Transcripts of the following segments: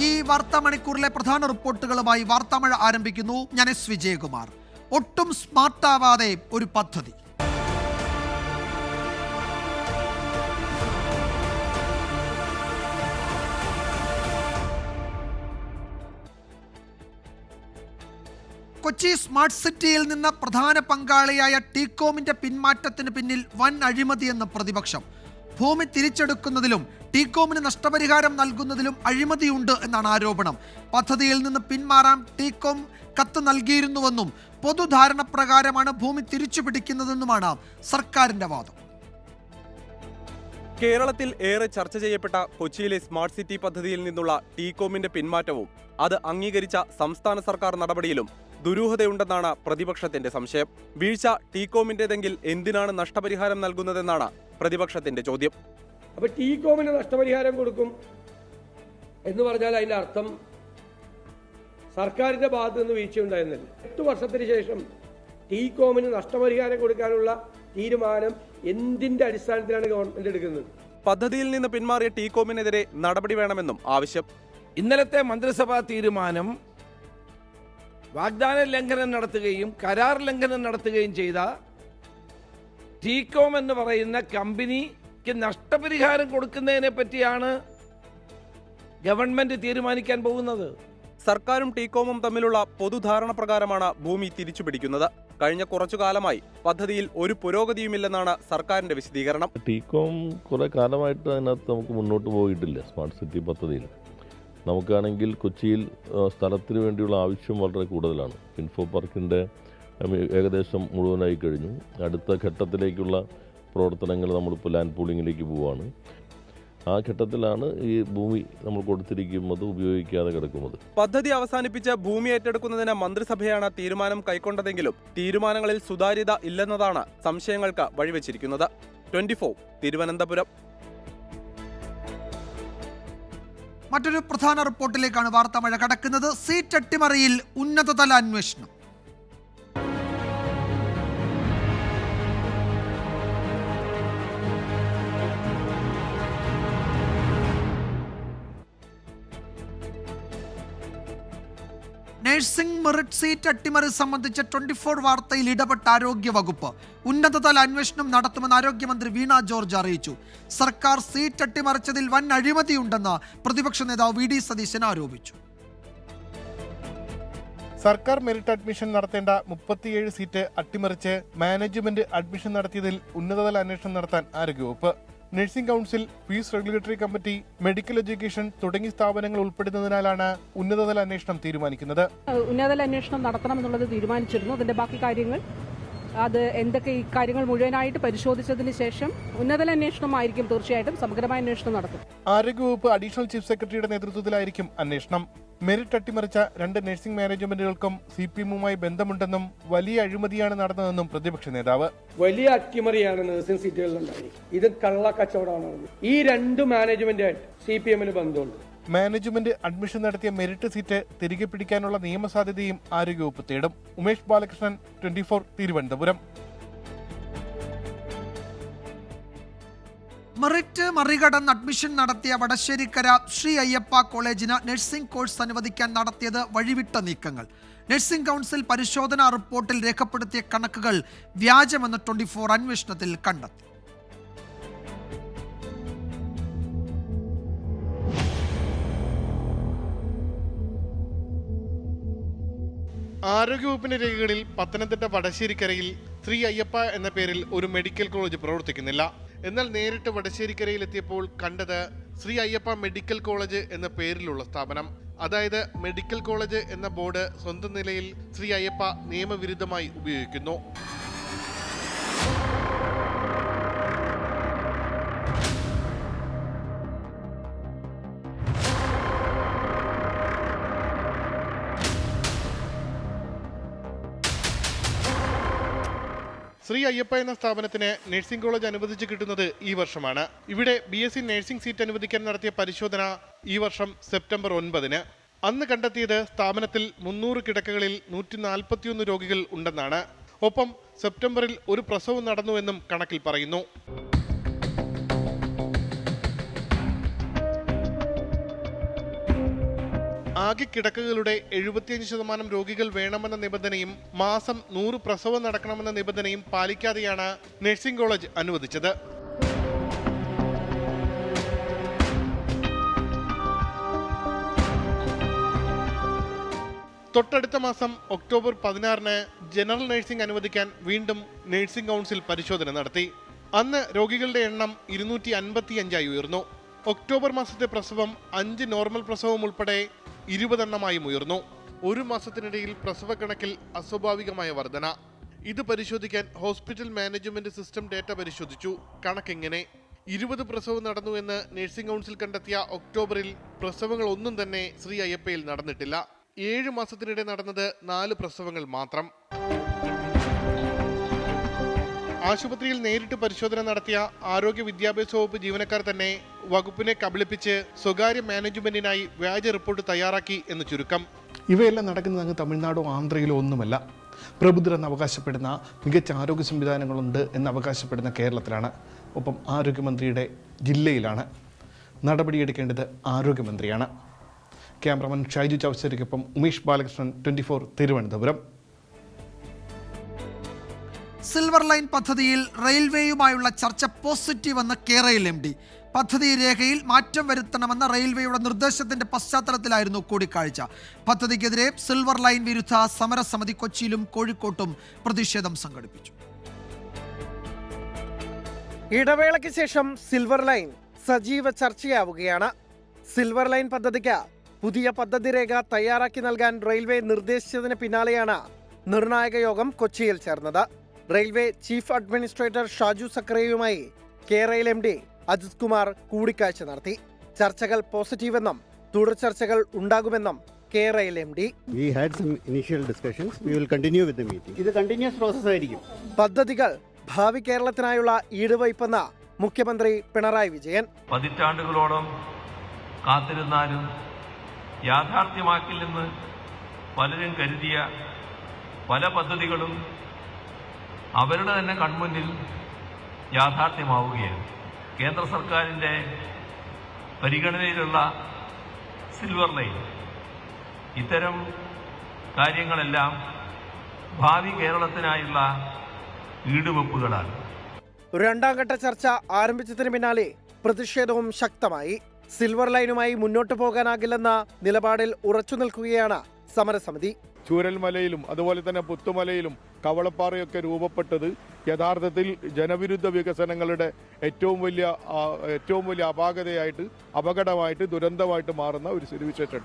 ഈ വാർത്താ മണിക്കൂറിലെ പ്രധാന റിപ്പോർട്ടുകളുമായി വാർത്താമഴ ആരംഭിക്കുന്നു. ഞാൻ എസ് വിജയകുമാർ. ഒട്ടും സ്മാർട്ടാവാതെ ഒരു പദ്ധതി. കൊച്ചി സ്മാർട്ട് സിറ്റിയിൽ നിന്ന് പ്രധാന പങ്കാളിയായ ടീകോമിന്റെ പിന്മാറ്റത്തിന് പിന്നിൽ വൻ അഴിമതിയെന്ന് പ്രതിപക്ഷം. ഭൂമി തിരിച്ചെടുക്കുന്നതിലും ടീകോമിന് നഷ്ടപരിഹാരം നൽകുന്നതിലും അഴിമതിയുണ്ട് എന്നാണ് ആരോപണം. പദ്ധതിയിൽ നിന്ന് പിന്മാറാൻ ടീകോം കത്ത് നൽകിയിരുന്നുവെന്നും പൊതുധാരണ പ്രകാരമാണ് ഭൂമി തിരിച്ചു പിടിക്കുന്നതെന്നുമാണ് സർക്കാരിന്റെ വാദം. കേരളത്തിൽ ഏറെ ചർച്ച ചെയ്യപ്പെട്ട കൊച്ചിയിലെ സ്മാർട്ട് സിറ്റി പദ്ധതിയിൽ നിന്നുള്ള ടീകോമിന്റെ പിന്മാറ്റവും അത് അംഗീകരിച്ച സംസ്ഥാന സർക്കാർ നടപടിയിലും ദുരൂഹതയുണ്ടെന്നാണ് പ്രതിപക്ഷത്തിന്റെ സംശയം. വീഴ്ച ടീകോമിന്റേതെങ്കിൽ എന്തിനാണ് നഷ്ടപരിഹാരം നൽകുന്നതെന്നാണ് പ്രതിപക്ഷത്തിന്റെ ചോദ്യം. അപ്പൊ ടീകോമിന് നഷ്ടപരിഹാരം കൊടുക്കും എന്ന് പറഞ്ഞാൽ അതിന്റെ അർത്ഥം സർക്കാരിന്റെ ഭാഗത്ത് നിന്ന് വീഴ്ചയുണ്ടായിരുന്നില്ല. 8 വർഷത്തിന് ശേഷം ടീകോമിന് നഷ്ടപരിഹാരം കൊടുക്കാനുള്ള തീരുമാനം എന്തിന്റെ അടിസ്ഥാനത്തിലാണ് ഗവൺമെന്റ് എടുക്കുന്നത്? പദ്ധതിയിൽ നിന്ന് പിന്മാറിയ ടീകോമിനെതിരെ നടപടി വേണമെന്നും ആവശ്യം. ഇന്നലത്തെ മന്ത്രിസഭാ തീരുമാനം വാഗ്ദാന ലംഘനം നടത്തുകയും കരാർ ലംഘനം നടത്തുകയും ചെയ്ത ടീകോം എന്ന് പറയുന്ന കമ്പനിക്ക് നഷ്ടപരിഹാരം കൊടുക്കുന്നതിനെ പറ്റിയാണ് ഗവൺമെന്റ് തീരുമാനിക്കാൻ പോകുന്നത്. സർക്കാരും ടീകോമും തമ്മിലുള്ള പൊതുധാരണ പ്രകാരമാണ് ഭൂമി തിരിച്ചുപിടിക്കുന്നത്. കഴിഞ്ഞ കുറച്ചു കാലമായി പദ്ധതിയിൽ ഒരു പുരോഗതിയുമില്ലെന്നാണ് സർക്കാരിന്റെ വിശദീകരണം. ടീകോം കുറെ കാലമായിട്ട് അതിനകത്ത് നമുക്ക് മുന്നോട്ട് പോയിട്ടില്ല. സ്മാർട്ട് സിറ്റി പദ്ധതിയിൽ നമുക്കാണെങ്കിൽ കൊച്ചിയിൽ സ്ഥലത്തിന് വേണ്ടിയുള്ള ആവശ്യം വളരെ കൂടുതലാണ്. ഇൻഫോ പാർക്കിൻ്റെ ഏകദേശം മുഴുവനായി കഴിഞ്ഞു. അടുത്ത ഘട്ടത്തിലേക്കുള്ള പ്രവർത്തനങ്ങൾ നമ്മളിപ്പോൾ ലാൻഡ് പൂളിങ്ങിലേക്ക് പോവുകയാണ്. ആ ഘട്ടത്തിലാണ് ഈ ഭൂമി നമ്മൾ കൊടുത്തിരിക്കുന്നത് ഉപയോഗിക്കാതെ കിടക്കുന്നത്. പദ്ധതി അവസാനിപ്പിച്ച് ഭൂമി ഏറ്റെടുക്കുന്നതിന് മന്ത്രിസഭയാണ് തീരുമാനം കൈക്കൊണ്ടതെങ്കിലും തീരുമാനങ്ങളിൽ സുതാര്യത ഇല്ലെന്നതാണ് സംശയങ്ങൾക്ക് വഴിവെച്ചിരിക്കുന്നത്. 24 തിരുവനന്തപുരം. മറ്റൊരു പ്രധാന റിപ്പോർട്ടിലേക്കാണ് വാർത്താമഴ കടക്കുന്നത്. സീറ്റ് അട്ടിമറിയിൽ ഉന്നതതല അന്വേഷണം. നഴ്സിംഗ് മെറിറ്റ് സീറ്റ് അട്ടിമറി സംബന്ധിച്ച് 24 വാർത്തയിൽ ഇടപെട്ട ആരോഗ്യവകുപ്പ് ഉന്നതതല അന്വേഷണം നടത്തുമെന്ന് ആരോഗ്യമന്ത്രി വീണ ജോർജ് അറിയിച്ചു. സർക്കാർ സീറ്റ് അട്ടിമറിച്ചതിൽ വൻ അഴിമതിയുണ്ടെന്ന് പ്രതിപക്ഷ നേതാവ് വി ഡി സതീശൻ ആരോപിച്ചു. സർക്കാർ മെറിറ്റ് അഡ്മിഷൻ നടത്തേണ്ട 37 സീറ്റ് അട്ടിമറിച്ച് മാനേജ്മെന്റ് അഡ്മിഷൻ നടത്തിയതിൽ ഉന്നതതല അന്വേഷണം നടത്താൻ ആരോഗ്യവകുപ്പ്. Nursing council, fees regulatory committee, medical education തുടങ്ങിയ സ്ഥാപനങ്ങൾ ഉൾപ്പെടുന്നതിനാലാണ് ഉന്നതതല അന്വേഷണം തീരുമാനിക്കുന്നത്. ഉന്നതതല അന്വേഷണം നടത്തണമെന്നുള്ളത് തീരുമാനിച്ചിരുന്നു. അതിന്റെ ബാക്കി കാര്യങ്ങൾ അത് എന്തൊക്കെ ഈ കാര്യങ്ങൾ മുഴുവനായിട്ട് പരിശോധിച്ചതിന് ശേഷം ഉന്നതതല അന്വേഷണമായിരിക്കും. തീർച്ചയായിട്ടും സമഗ്രമായ അന്വേഷണം നടത്തും. ആരോഗ്യവകുപ്പ് അഡീഷണൽ ചീഫ് സെക്രട്ടറിയുടെ നേതൃത്വത്തിലായിരിക്കും അന്വേഷണം. മെറിറ്റ് അട്ടിമറിച്ച 2 നഴ്സിംഗ് മാനേജ്മെന്റുകൾക്കും CPM-ഉമായി ബന്ധമുണ്ടെന്നും വലിയ അഴിമതിയാണ് നടന്നതെന്നും പ്രതിപക്ഷ നേതാവ്. വലിയ അട്ടിമറിയാണ് നഴ്സിംഗ് സീറ്റുകളിലുണ്ടായി. ഇത് കള്ളക്കച്ചവടമാണ്. ഈ 2 മാനേജ്മെന്റായിട്ട് CPM-ന് ബന്ധമുണ്ട്. മാനേജ്മെന്റ് അഡ്മിഷൻ നടത്തിയ മെറിറ്റ് സീറ്റ് തിരികെ പിടിക്കാനുള്ള നിയമസാധ്യതയും ആരോഗ്യവകുപ്പ് തേടും. ഉമേഷ് ബാലകൃഷ്ണൻ, 24 തിരുവനന്തപുരം. മെറിറ്റ് മറികടന്ന് അഡ്മിഷൻ നടത്തിയ വടശ്ശേരിക്കര ശ്രീ അയ്യപ്പ കോളേജിന് നഴ്സിംഗ് കോഴ്സ് അനുവദിക്കാൻ നടത്തിയത് വഴിവിട്ട നീക്കങ്ങൾ. നഴ്സിംഗ് കൗൺസിൽ പരിശോധനാ റിപ്പോർട്ടിൽ രേഖപ്പെടുത്തിയ കണക്കുകൾ വ്യാജമെന്ന് 24 അന്വേഷണത്തിൽ കണ്ടെത്തി. ആരോഗ്യവകുപ്പിന്റെ രേഖകളിൽ പത്തനംതിട്ട വടശ്ശേരിക്കരയിൽ ശ്രീ അയ്യപ്പ എന്ന പേരിൽ ഒരു മെഡിക്കൽ കോളേജ് പ്രവർത്തിക്കുന്നില്ല. എന്നാൽ നേരിട്ട് വടശ്ശേരിക്കരയിൽ എത്തിയപ്പോൾ കണ്ടത് ശ്രീ അയ്യപ്പ മെഡിക്കൽ കോളേജ് എന്ന പേരിലുള്ള സ്ഥാപനം. അതായത് മെഡിക്കൽ കോളേജ് എന്ന ബോർഡ് സ്വന്തം നിലയിൽ ശ്രീ അയ്യപ്പ നിയമവിരുദ്ധമായി ഉപയോഗിക്കുന്നു. ശ്രീ അയ്യപ്പ എന്ന സ്ഥാപനത്തിന് നഴ്സിംഗ് കോളേജ് അനുവദിച്ചു കിട്ടുന്നത് ഈ വർഷമാണ്. ഇവിടെ BSc നഴ്സിംഗ് സീറ്റ് അനുവദിക്കാൻ നടത്തിയ പരിശോധന ഈ വർഷം സെപ്റ്റംബർ 9-ന്. അന്ന് കണ്ടെത്തിയത് സ്ഥാപനത്തിൽ 300 കിടക്കകളിൽ 141 രോഗികൾ ഉണ്ടെന്നാണ്. ഒപ്പം സെപ്റ്റംബറിൽ ഒരു പ്രസവം നടന്നുവെന്നും കണക്കിൽ പറയുന്നു. ആകെ കിടക്കകളുടെ 75% രോഗികൾ വേണമെന്ന നിബന്ധനയും മാസം 100 പ്രസവം നടക്കണമെന്ന നിബന്ധനയും പാലിക്കാതെയാണ് നഴ്സിംഗ് കോളേജ് അനുവദിച്ചത്. തൊട്ടടുത്ത മാസം ഒക്ടോബർ 16-ന് ജനറൽ നഴ്സിംഗ് അനുവദിക്കാൻ വീണ്ടും നഴ്സിംഗ് കൗൺസിൽ പരിശോധന നടത്തി. അന്ന് രോഗികളുടെ എണ്ണം 255 ഉയർന്നു. ഒക്ടോബർ മാസത്തെ പ്രസവം 5 നോർമൽ പ്രസവം ഉൾപ്പെടെ 20 എണ്ണമായും ഉയർന്നു. ഒരു മാസത്തിനിടയിൽ പ്രസവ കണക്കിൽ അസ്വാഭാവികമായ വർധന. ഇത് പരിശോധിക്കാൻ ഹോസ്പിറ്റൽ മാനേജ്മെന്റ് സിസ്റ്റം ഡേറ്റ പരിശോധിച്ചു. കണക്കെങ്ങനെ? 20 പ്രസവം നടന്നു എന്ന് നഴ്സിംഗ് കൗൺസിൽ കണ്ടെത്തിയ ഒക്ടോബറിൽ പ്രസവങ്ങൾ ഒന്നും തന്നെ ശ്രീ അയ്യപ്പയിൽ നടന്നിട്ടില്ല. 7 മാസത്തിനിടെ നടന്നത് 4 പ്രസവങ്ങൾ മാത്രം. ആശുപത്രിയിൽ നേരിട്ട് പരിശോധന നടത്തിയ ആരോഗ്യ വിദ്യാഭ്യാസ വകുപ്പ് ജീവനക്കാർ തന്നെ വകുപ്പിനെ കബളിപ്പിച്ച് സ്വകാര്യ മാനേജ്മെന്റിനായി വ്യാജ റിപ്പോർട്ട് തയ്യാറാക്കി എന്ന് ചുരുക്കം. ഇവയെല്ലാം നടക്കുന്നത് അങ്ങ് തമിഴ്നാടോ ആന്ധ്രയിലോ ഒന്നുമല്ല. പ്രബുദ്ധരെന്ന് അവകാശപ്പെടുന്ന മികച്ച ആരോഗ്യ സംവിധാനങ്ങളുണ്ട് എന്ന് അവകാശപ്പെടുന്ന കേരളത്തിലാണ്. ഒപ്പം ആരോഗ്യമന്ത്രിയുടെ ജില്ലയിലാണ്. നടപടിയെടുക്കേണ്ടത് ആരോഗ്യമന്ത്രിയാണ്. ക്യാമറമാൻ ഷൈജു ചൗസരിക്കൊപ്പം ഉമേഷ് ബാലകൃഷ്ണൻ, 24 തിരുവനന്തപുരം. സിൽവർ ലൈൻ പദ്ധതിയിൽ റെയിൽവേയുമായുള്ള ചർച്ച പോസിറ്റീവ് എന്ന് കേരയിൽ MD. പദ്ധതി രേഖയിൽ മാറ്റം വരുത്തണമെന്ന റെയിൽവേയുടെ നിർദ്ദേശത്തിന്റെ പശ്ചാത്തലത്തിലായിരുന്നു കൂടിക്കാഴ്ച. പദ്ധതിക്കെതിരെ സിൽവർ ലൈൻ വിരുദ്ധ സമരസമിതി കൊച്ചിയിലും കോഴിക്കോട്ടും പ്രതിഷേധം സംഘടിപ്പിച്ചു. ഇടവേളയ്ക്ക് ശേഷം സിൽവർ ലൈൻ സജീവ ചർച്ചയാവുകയാണ്. സിൽവർ ലൈൻ പദ്ധതിക്ക് പുതിയ പദ്ധതി രേഖ തയ്യാറാക്കി നൽകാൻ റെയിൽവേ നിർദ്ദേശിച്ചതിന് പിന്നാലെയാണ് നിർണായക യോഗം കൊച്ചിയിൽ ചേർന്നത്. റെയിൽവേ ചീഫ് അഡ്മിനിസ്ട്രേറ്റർ ഷാജു സക്രയുമായി കേരയിൽ MD അജിത് കുമാർ കൂടിക്കാഴ്ച നടത്തി. ചർച്ചകൾ പോസിറ്റീവെന്നും തുടർ ചർച്ചകൾ ഉണ്ടാകുമെന്നും കേരയിൽ MD. We had some initial discussions. We will continue with the meeting. ഇത് കണ്ടിന്യൂസ് പ്രോസസ് ആയിരിക്കും. പദ്ധതികൾ ഭാവി കേരളത്തിനായുള്ള ഈടുവയ്പെന്ന് മുഖ്യമന്ത്രി പിണറായി വിജയൻ. പതിറ്റാണ്ടുകളോളം കാത്തിരുന്നാലും യാഥാർത്ഥ്യമാക്കില്ലെന്ന് പലരും കരുതിയ പല പദ്ധതികളും അവരുടെ തന്നെ കൺമുന്നിൽ യാഥാർത്ഥ്യമാവുകയാണ്. കേന്ദ്ര സർക്കാരിൻ്റെ പരിഗണനയിലുള്ള സിൽവർ ലൈൻ ഇത്തരം കാര്യങ്ങളെല്ലാം ഭാവി കേരളത്തിനായുള്ള ഈടുവെപ്പുകളാണ്. രണ്ടാം ഘട്ട ചർച്ച ആരംഭിച്ചതിന് പിന്നാലെ പ്രതിഷേധവും ശക്തമായി. സിൽവർ ലൈനുമായി മുന്നോട്ടു പോകാനാകില്ലെന്ന നിലപാടിൽ ഉറച്ചു നിൽക്കുകയാണ് സമരസമിതി. ചൂരൽമലയിലും അതുപോലെ തന്നെ പുത്തുമലയിലും കവളപ്പാറയൊക്കെ രൂപപ്പെട്ടത് യഥാർത്ഥത്തിൽ ജനവിരുദ്ധ വികസനങ്ങളുടെ ഏറ്റവും വലിയ അപാകതയായിട്ട്, അപകടമായിട്ട്, ദുരന്തമായിട്ട് മാറുന്ന ഒരു സ്ഥിതിവിശേഷം.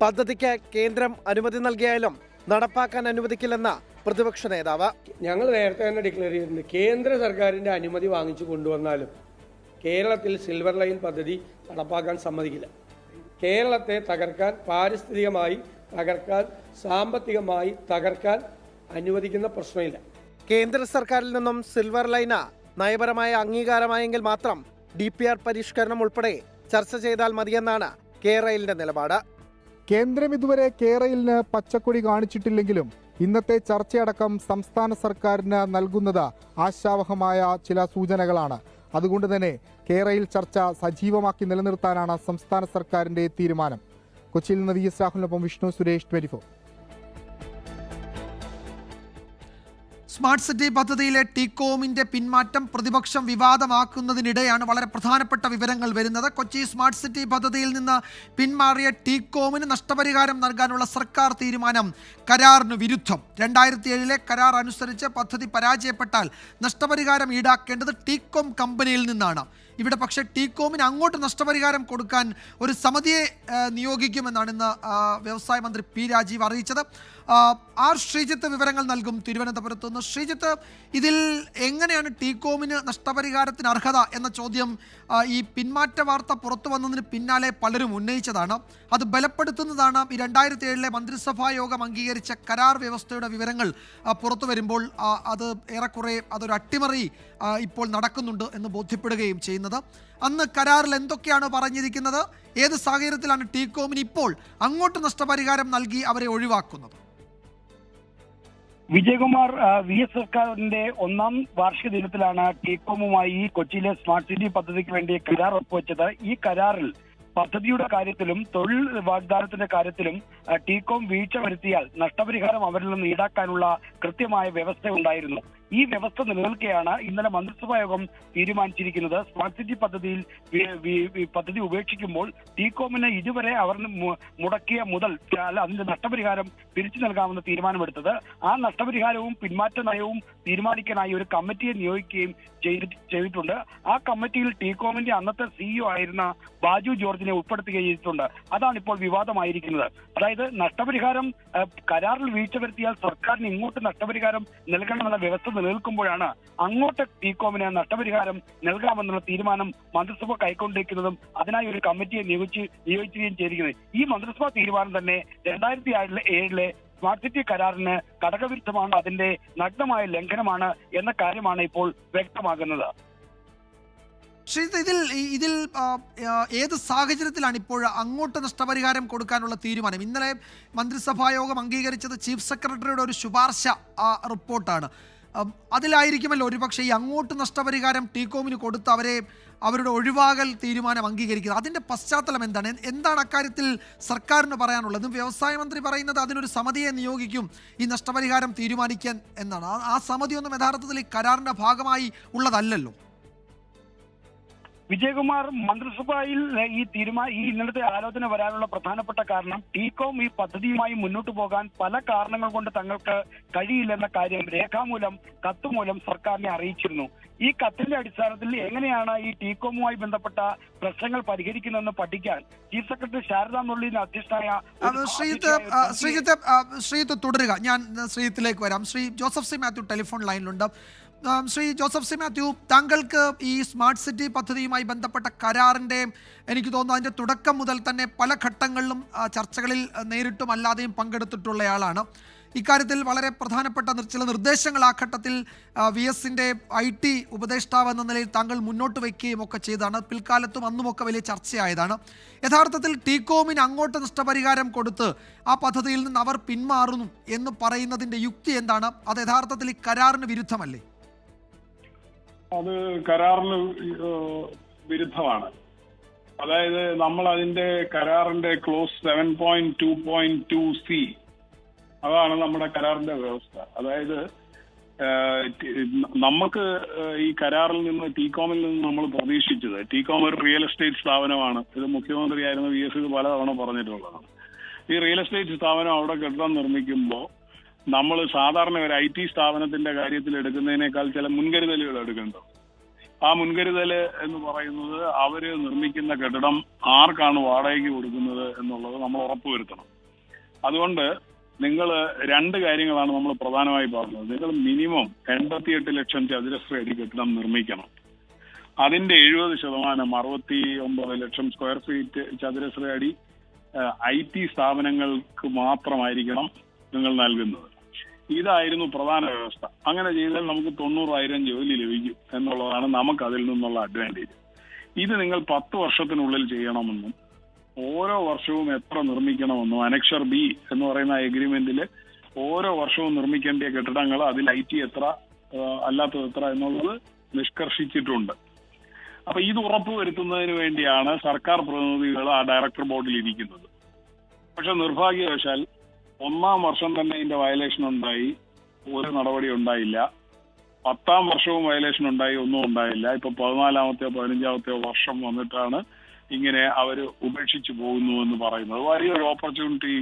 പദ്ധതിക്ക് കേന്ദ്രം അനുമതി നൽകിയാലും നടപ്പാക്കാൻ അനുവദിക്കില്ലെന്ന പ്രതിപക്ഷ നേതാവ്. ഞങ്ങൾ നേരത്തെ തന്നെ ഡിക്ലെയർ ചെയ്തിട്ടുണ്ട്, കേന്ദ്ര സർക്കാരിൻ്റെ അനുമതി വാങ്ങിച്ചു കൊണ്ടുവന്നാലും കേരളത്തിൽ സിൽവർ ലൈൻ പദ്ധതി നടപ്പാക്കാൻ സമ്മതിക്കില്ല. കേരളത്തെ തകർക്കാൻ, പാരിസ്ഥിതികമായി തകർക്കാൻ, സാമ്പത്തികമായി തകർക്കാൻ അനുവദിക്കുന്ന പ്രശ്നമില്ല. കേന്ദ്ര സർക്കാരിൽ നിന്നും സിൽവർ ലൈന് നയപരമായ അംഗീകാരമായെങ്കിൽ മാത്രം DPR പരിഷ്കരണം ഉൾപ്പെടെ ചർച്ച ചെയ്താൽ മതിയെന്നാണ് കേരളിന്റെ നിലപാട്. കേന്ദ്രം ഇതുവരെ കേരളിന് പച്ചക്കൊടി കാണിച്ചിട്ടില്ലെങ്കിലും ഇന്നത്തെ ചർച്ചയടക്കം സംസ്ഥാന സർക്കാരിന് നൽകുന്നത് ആശാവഹമായ ചില സൂചനകളാണ്. അതുകൊണ്ട് തന്നെ കേരയിൽ ചർച്ച സജീവമാക്കി നിലനിർത്താനാണ് സംസ്ഥാന സർക്കാരിന്റെ തീരുമാനം. കൊച്ചിയിൽ നിന്ന് VS രാഹുലിനൊപ്പം വിഷ്ണു സുരേഷ്, 24. സ്മാർട്ട് സിറ്റി പദ്ധതിയിലെ ടീകോമിന്റെ പിന്മാറ്റം പ്രതിപക്ഷം വിവാദമാക്കുന്നതിനിടെയാണ് വളരെ പ്രധാനപ്പെട്ട വിവരങ്ങൾ വരുന്നത്. കൊച്ചി സ്മാർട്ട് സിറ്റി പദ്ധതിയിൽ നിന്ന് പിന്മാറിയ ടീകോമിന് നഷ്ടപരിഹാരം നൽകാനുള്ള സർക്കാർ തീരുമാനം കരാറിന് വിരുദ്ധം. 2007 കരാർ അനുസരിച്ച് പദ്ധതി പരാജയപ്പെട്ടാൽ നഷ്ടപരിഹാരം ഈടാക്കേണ്ടത് ടീകോം കമ്പനിയിൽ നിന്നാണ്. ഇവിടെ പക്ഷേ ടീകോമിന് അങ്ങോട്ട് നഷ്ടപരിഹാരം കൊടുക്കാൻ ഒരു സമിതിയെ നിയോഗിക്കുമെന്നാണ് ഇന്ന് വ്യവസായ മന്ത്രി P രാജീവ് അറിയിച്ചത്. ആർ ശ്രീജിത്ത് വിവരങ്ങൾ നൽകും തിരുവനന്തപുരത്ത് നിന്ന്. ശ്രീജിത്ത്, ഇതിൽ എങ്ങനെയാണ് ടീകോമിന് നഷ്ടപരിഹാരത്തിന് അർഹത എന്ന ചോദ്യം ഈ പിന്മാറ്റ വാർത്ത പുറത്തു വന്നതിന് പിന്നാലെ പലരും ഉന്നയിച്ചതാണ്. അത് ബലപ്പെടുത്തുന്നതാണ് ഈ 2007 മന്ത്രിസഭാ യോഗം അംഗീകരിച്ച കരാർ വ്യവസ്ഥയുടെ വിവരങ്ങൾ പുറത്തു വരുമ്പോൾ അത് ഏറെക്കുറെ അതൊരു അട്ടിമറി ഇപ്പോൾ നടക്കുന്നുണ്ട് എന്ന് ബോധ്യപ്പെടുകയും ചെയ്യുന്നത്. അന്ന് കരാറിൽ എന്തൊക്കെയാണ് പറഞ്ഞിരിക്കുന്നത്? ഏത് സാഹചര്യത്തിലാണ് ടീകോമിന് ഇപ്പോൾ അങ്ങോട്ട് നഷ്ടപരിഹാരം നൽകി അവരെ ഒഴിവാക്കുന്നത്? വിജയകുമാർ, VS സർക്കാരിന്റെ 1ാം വാർഷിക ദിനത്തിലാണ് ടീകോമുമായി കൊച്ചിയിലെ സ്മാർട്ട് സിറ്റി പദ്ധതിക്ക് വേണ്ടി കരാർ ഒപ്പുവെച്ചത്. ഈ കരാറിൽ പദ്ധതിയുടെ കാര്യത്തിലും തൊഴിൽ വാഗ്ദാനത്തിന്റെ കാര്യത്തിലും ടീകോം വീഴ്ച വരുത്തിയാൽ നഷ്ടപരിഹാരം അവരിൽ നിന്ന് ഈടാക്കാനുള്ള കൃത്യമായ വ്യവസ്ഥ ഉണ്ടായിരുന്നു. ഈ വ്യവസ്ഥ നിലനിൽക്കെയാണ് ഇന്നലെ മന്ത്രിസഭാ യോഗം തീരുമാനിച്ചിരിക്കുന്നത്. സ്മാർട്ട് സിറ്റി പദ്ധതി ഉപേക്ഷിക്കുമ്പോൾ ടീകോമിന് ഇതുവരെ അവർ മുടക്കിയ മുതൽ അതിന്റെ നഷ്ടപരിഹാരം തിരിച്ചു നൽകാമെന്ന് തീരുമാനമെടുത്തത്. ആ നഷ്ടപരിഹാരവും പിന്മാറ്റ നയവും തീരുമാനിക്കാനായി ഒരു കമ്മിറ്റിയെ നിയോഗിക്കുകയും ചെയ്തിട്ടുണ്ട്. ആ കമ്മിറ്റിയിൽ ടീകോമിന്റെ അന്നത്തെ സിഇഒ ആയിരുന്ന ബാജു ജോർജിനെ ഉൾപ്പെടുത്തുകയും ചെയ്തിട്ടുണ്ട്. അതാണ് ഇപ്പോൾ വിവാദമായിരിക്കുന്നത്. അതായത് നഷ്ടപരിഹാരം കരാറിൽ വീഴ്ച വരുത്തിയാൽ സർക്കാരിന് ഇങ്ങോട്ട് നഷ്ടപരിഹാരം നൽകണമെന്ന വ്യവസ്ഥ നിലനിൽക്കുമ്പോഴാണ് അങ്ങോട്ട് ടീകോമിന് നഷ്ടപരിഹാരം നൽകാമെന്നുള്ള തീരുമാനം മന്ത്രിസഭ കൈക്കൊണ്ടിരിക്കുന്നതും അതിനായി ഒരു കമ്മിറ്റിയെ നിയോഗിക്കുകയും ചെയ്തിരിക്കുന്നത്. ഈ മന്ത്രിസഭാ തീരുമാനം തന്നെ 2007 സ്മാർട്ട് സിറ്റി കരാറിന് ഘടകവിരുദ്ധമാണ്, അതിന്റെ നഗ്നമായ ലംഘനമാണ് എന്ന കാര്യമാണ് ഇപ്പോൾ വ്യക്തമാകുന്നത്. ഇതിൽ ഏത് സാഹചര്യത്തിലാണ് ഇപ്പോൾ അങ്ങോട്ട് നഷ്ടപരിഹാരം കൊടുക്കാനുള്ള തീരുമാനം? ഇന്നലെ മന്ത്രിസഭായോഗം അംഗീകരിച്ചത് ചീഫ് സെക്രട്ടറിയുടെ ഒരു ശുപാർശ റിപ്പോർട്ടാണ്. അതിലായിരിക്കുമല്ലോ ഒരുപക്ഷെ ഈ അങ്ങോട്ട് നഷ്ടപരിഹാരം ടീകോമിന് കൊടുത്ത് അവരുടെ ഒഴിവാകൽ തീരുമാനം അംഗീകരിക്കുന്നത്. അതിൻ്റെ പശ്ചാത്തലം എന്താണ് അക്കാര്യത്തിൽ സർക്കാരിന് പറയാനുള്ളത്? വ്യവസായ മന്ത്രി പറയുന്നത് അതിനൊരു സമിതിയെ നിയോഗിക്കും ഈ നഷ്ടപരിഹാരം തീരുമാനിക്കാൻ എന്നാണ്. ആ സമിതിയൊന്നും യഥാർത്ഥത്തിൽ ഈ കരാറിൻ്റെ ഭാഗമായി ഉള്ളതല്ലല്ലോ. വിജയകുമാർ, മന്ത്രിസഭയിൽ ഈ ഇന്നലത്തെ ആലോചന വരാനുള്ള പ്രധാനപ്പെട്ട കാരണം ടീകോം ഈ പദ്ധതിയുമായി മുന്നോട്ട് പോകാൻ പല കാരണങ്ങൾ കൊണ്ട് തങ്ങൾക്ക് കഴിയില്ലെന്ന കാര്യം രേഖാമൂലം കത്തുമൂലം സർക്കാരിനെ അറിയിച്ചിരുന്നു. ഈ കത്തിന്റെ അടിസ്ഥാനത്തിൽ എങ്ങനെയാണ് ഈ ടീകോമുമായി ബന്ധപ്പെട്ട പ്രശ്നങ്ങൾ പരിഹരിക്കുന്നതെന്ന് പഠിക്കാൻ ചീഫ് സെക്രട്ടറി ശാരദാ മുരളീധരൻ അധ്യക്ഷനായ ശ്രീജിത്ത് തുടരുക. ഞാൻ ശ്രീജിത്തിലേക്ക് വരാം. ശ്രീ ജോസഫ് സി മാത്യു ടെലിഫോൺ ലൈനിലുണ്ട്. ശ്രീ ജോസഫ് സി മാത്യു, താങ്കൾക്ക് ഈ സ്മാർട്ട് സിറ്റി പദ്ധതിയുമായി ബന്ധപ്പെട്ട കരാറിൻ്റെ എനിക്ക് തോന്നുന്നു അതിൻ്റെ തുടക്കം മുതൽ തന്നെ പല ഘട്ടങ്ങളിലും ചർച്ചകളിൽ നേരിട്ടും അല്ലാതെയും പങ്കെടുത്തിട്ടുള്ളയാളാണ്. ഇക്കാര്യത്തിൽ വളരെ പ്രധാനപ്പെട്ട ചില നിർദ്ദേശങ്ങൾ ആ ഘട്ടത്തിൽ VSന്റെ IT ഉപദേഷ്ടാവ് എന്ന നിലയിൽ താങ്കൾ മുന്നോട്ട് വയ്ക്കുകയും ഒക്കെ ചെയ്താണ്. പിൽക്കാലത്തും അന്നുമൊക്കെ വലിയ ചർച്ചയായതാണ്. യഥാർത്ഥത്തിൽ ടീകോമിന് അങ്ങോട്ട് നഷ്ടപരിഹാരം കൊടുത്ത് ആ പദ്ധതിയിൽ നിന്ന് അവർ പിന്മാറുന്നു എന്ന് പറയുന്നതിൻ്റെ യുക്തി എന്താണ്? അത് യഥാർത്ഥത്തിൽ ഈ കരാറിന് വിരുദ്ധമല്ലേ? അത് കരാറിന് വിരുദ്ധമാണ്. അതായത് നമ്മൾ അതിന്റെ കരാറിന്റെ ക്ലോസ് 7.2.2C അതാണ് നമ്മുടെ കരാറിന്റെ വ്യവസ്ഥ. അതായത് നമുക്ക് ഈ കരാറിൽ നിന്ന് ടീകോമിൽ നിന്ന് നമ്മൾ പ്രതീക്ഷിച്ചത്, ടീകോം ഒരു റിയൽ എസ്റ്റേറ്റ് സ്ഥാപനമാണ്. ഇത് മുഖ്യമന്ത്രിയായിരുന്ന VS ഇത് പലതവണ പറഞ്ഞിട്ടുള്ളതാണ്. ഈ റിയൽ എസ്റ്റേറ്റ് സ്ഥാപനം അവിടെ കെട്ടിടം നിർമ്മിക്കുമ്പോൾ നമ്മൾ സാധാരണ ഒരു IT സ്ഥാപനത്തിന്റെ കാര്യത്തിൽ എടുക്കുന്നതിനേക്കാൾ ചില മുൻകരുതലുകൾ എടുക്കേണ്ടത്. ആ മുൻകരുതൽ എന്ന് പറയുന്നത് അവര് നിർമ്മിക്കുന്ന കെട്ടിടം ആർക്കാണ് വാടകയ്ക്ക് കൊടുക്കുന്നത് എന്നുള്ളത് നമ്മൾ ഉറപ്പുവരുത്തണം. അതുകൊണ്ട് നിങ്ങൾ രണ്ട് കാര്യങ്ങളാണ് നമ്മൾ പ്രധാനമായി പറഞ്ഞത്. നിങ്ങൾ മിനിമം 88 ലക്ഷം ചതുരശ്ര അടി കെട്ടിടം നിർമ്മിക്കണം. അതിന്റെ 70% 69 ലക്ഷം സ്ക്വയർ ഫീറ്റ് ചതുരശ്ര അടി IT സ്ഥാപനങ്ങൾക്ക് മാത്രമായിരിക്കണം നിങ്ങൾ നൽകുന്നത്. ഇതായിരുന്നു പ്രധാന വ്യവസ്ഥ. അങ്ങനെ ചെയ്താൽ നമുക്ക് 90,000 ജോലി ലഭിക്കും എന്നുള്ളതാണ് നമുക്ക് അതിൽ നിന്നുള്ള അഡ്വാൻറ്റേജ്. ഇത് നിങ്ങൾ 10 വർഷത്തിനുള്ളിൽ ചെയ്യണമെന്നും ഓരോ വർഷവും എത്ര നിർമ്മിക്കണമെന്നും അനക്ഷർ B എന്ന് പറയുന്ന എഗ്രിമെന്റിൽ ഓരോ വർഷവും നിർമ്മിക്കേണ്ട കെട്ടിടങ്ങൾ അതിൽ IT എത്ര അല്ലാത്തത് എത്ര എന്നുള്ളത് നിഷ്കർഷിച്ചിട്ടുണ്ട്. അപ്പൊ ഇത് ഉറപ്പുവരുത്തുന്നതിന് വേണ്ടിയാണ് സർക്കാർ പ്രതിനിധികൾ ആ ഡയറക്ടർ ബോർഡിൽ ഇരിക്കുന്നത്. പക്ഷെ നിർഭാഗ്യവശാൽ 1-ാം വർഷം തന്നെ ഇതിന്റെ വയലേഷൻ ഉണ്ടായി, ഒരു നടപടി ഉണ്ടായില്ല. 10-ാം വർഷവും വയലേഷൻ ഉണ്ടായി, ഒന്നും ഉണ്ടായില്ല. ഇപ്പൊ 14-ാമത്തെയോ 15-ാമത്തെയോ വർഷം വന്നിട്ടാണ് ഇങ്ങനെ അവര് ഉപേക്ഷിച്ചു പോകുന്നു എന്ന് പറയുന്നത്. വലിയൊരു ഓപ്പർച്യൂണിറ്റി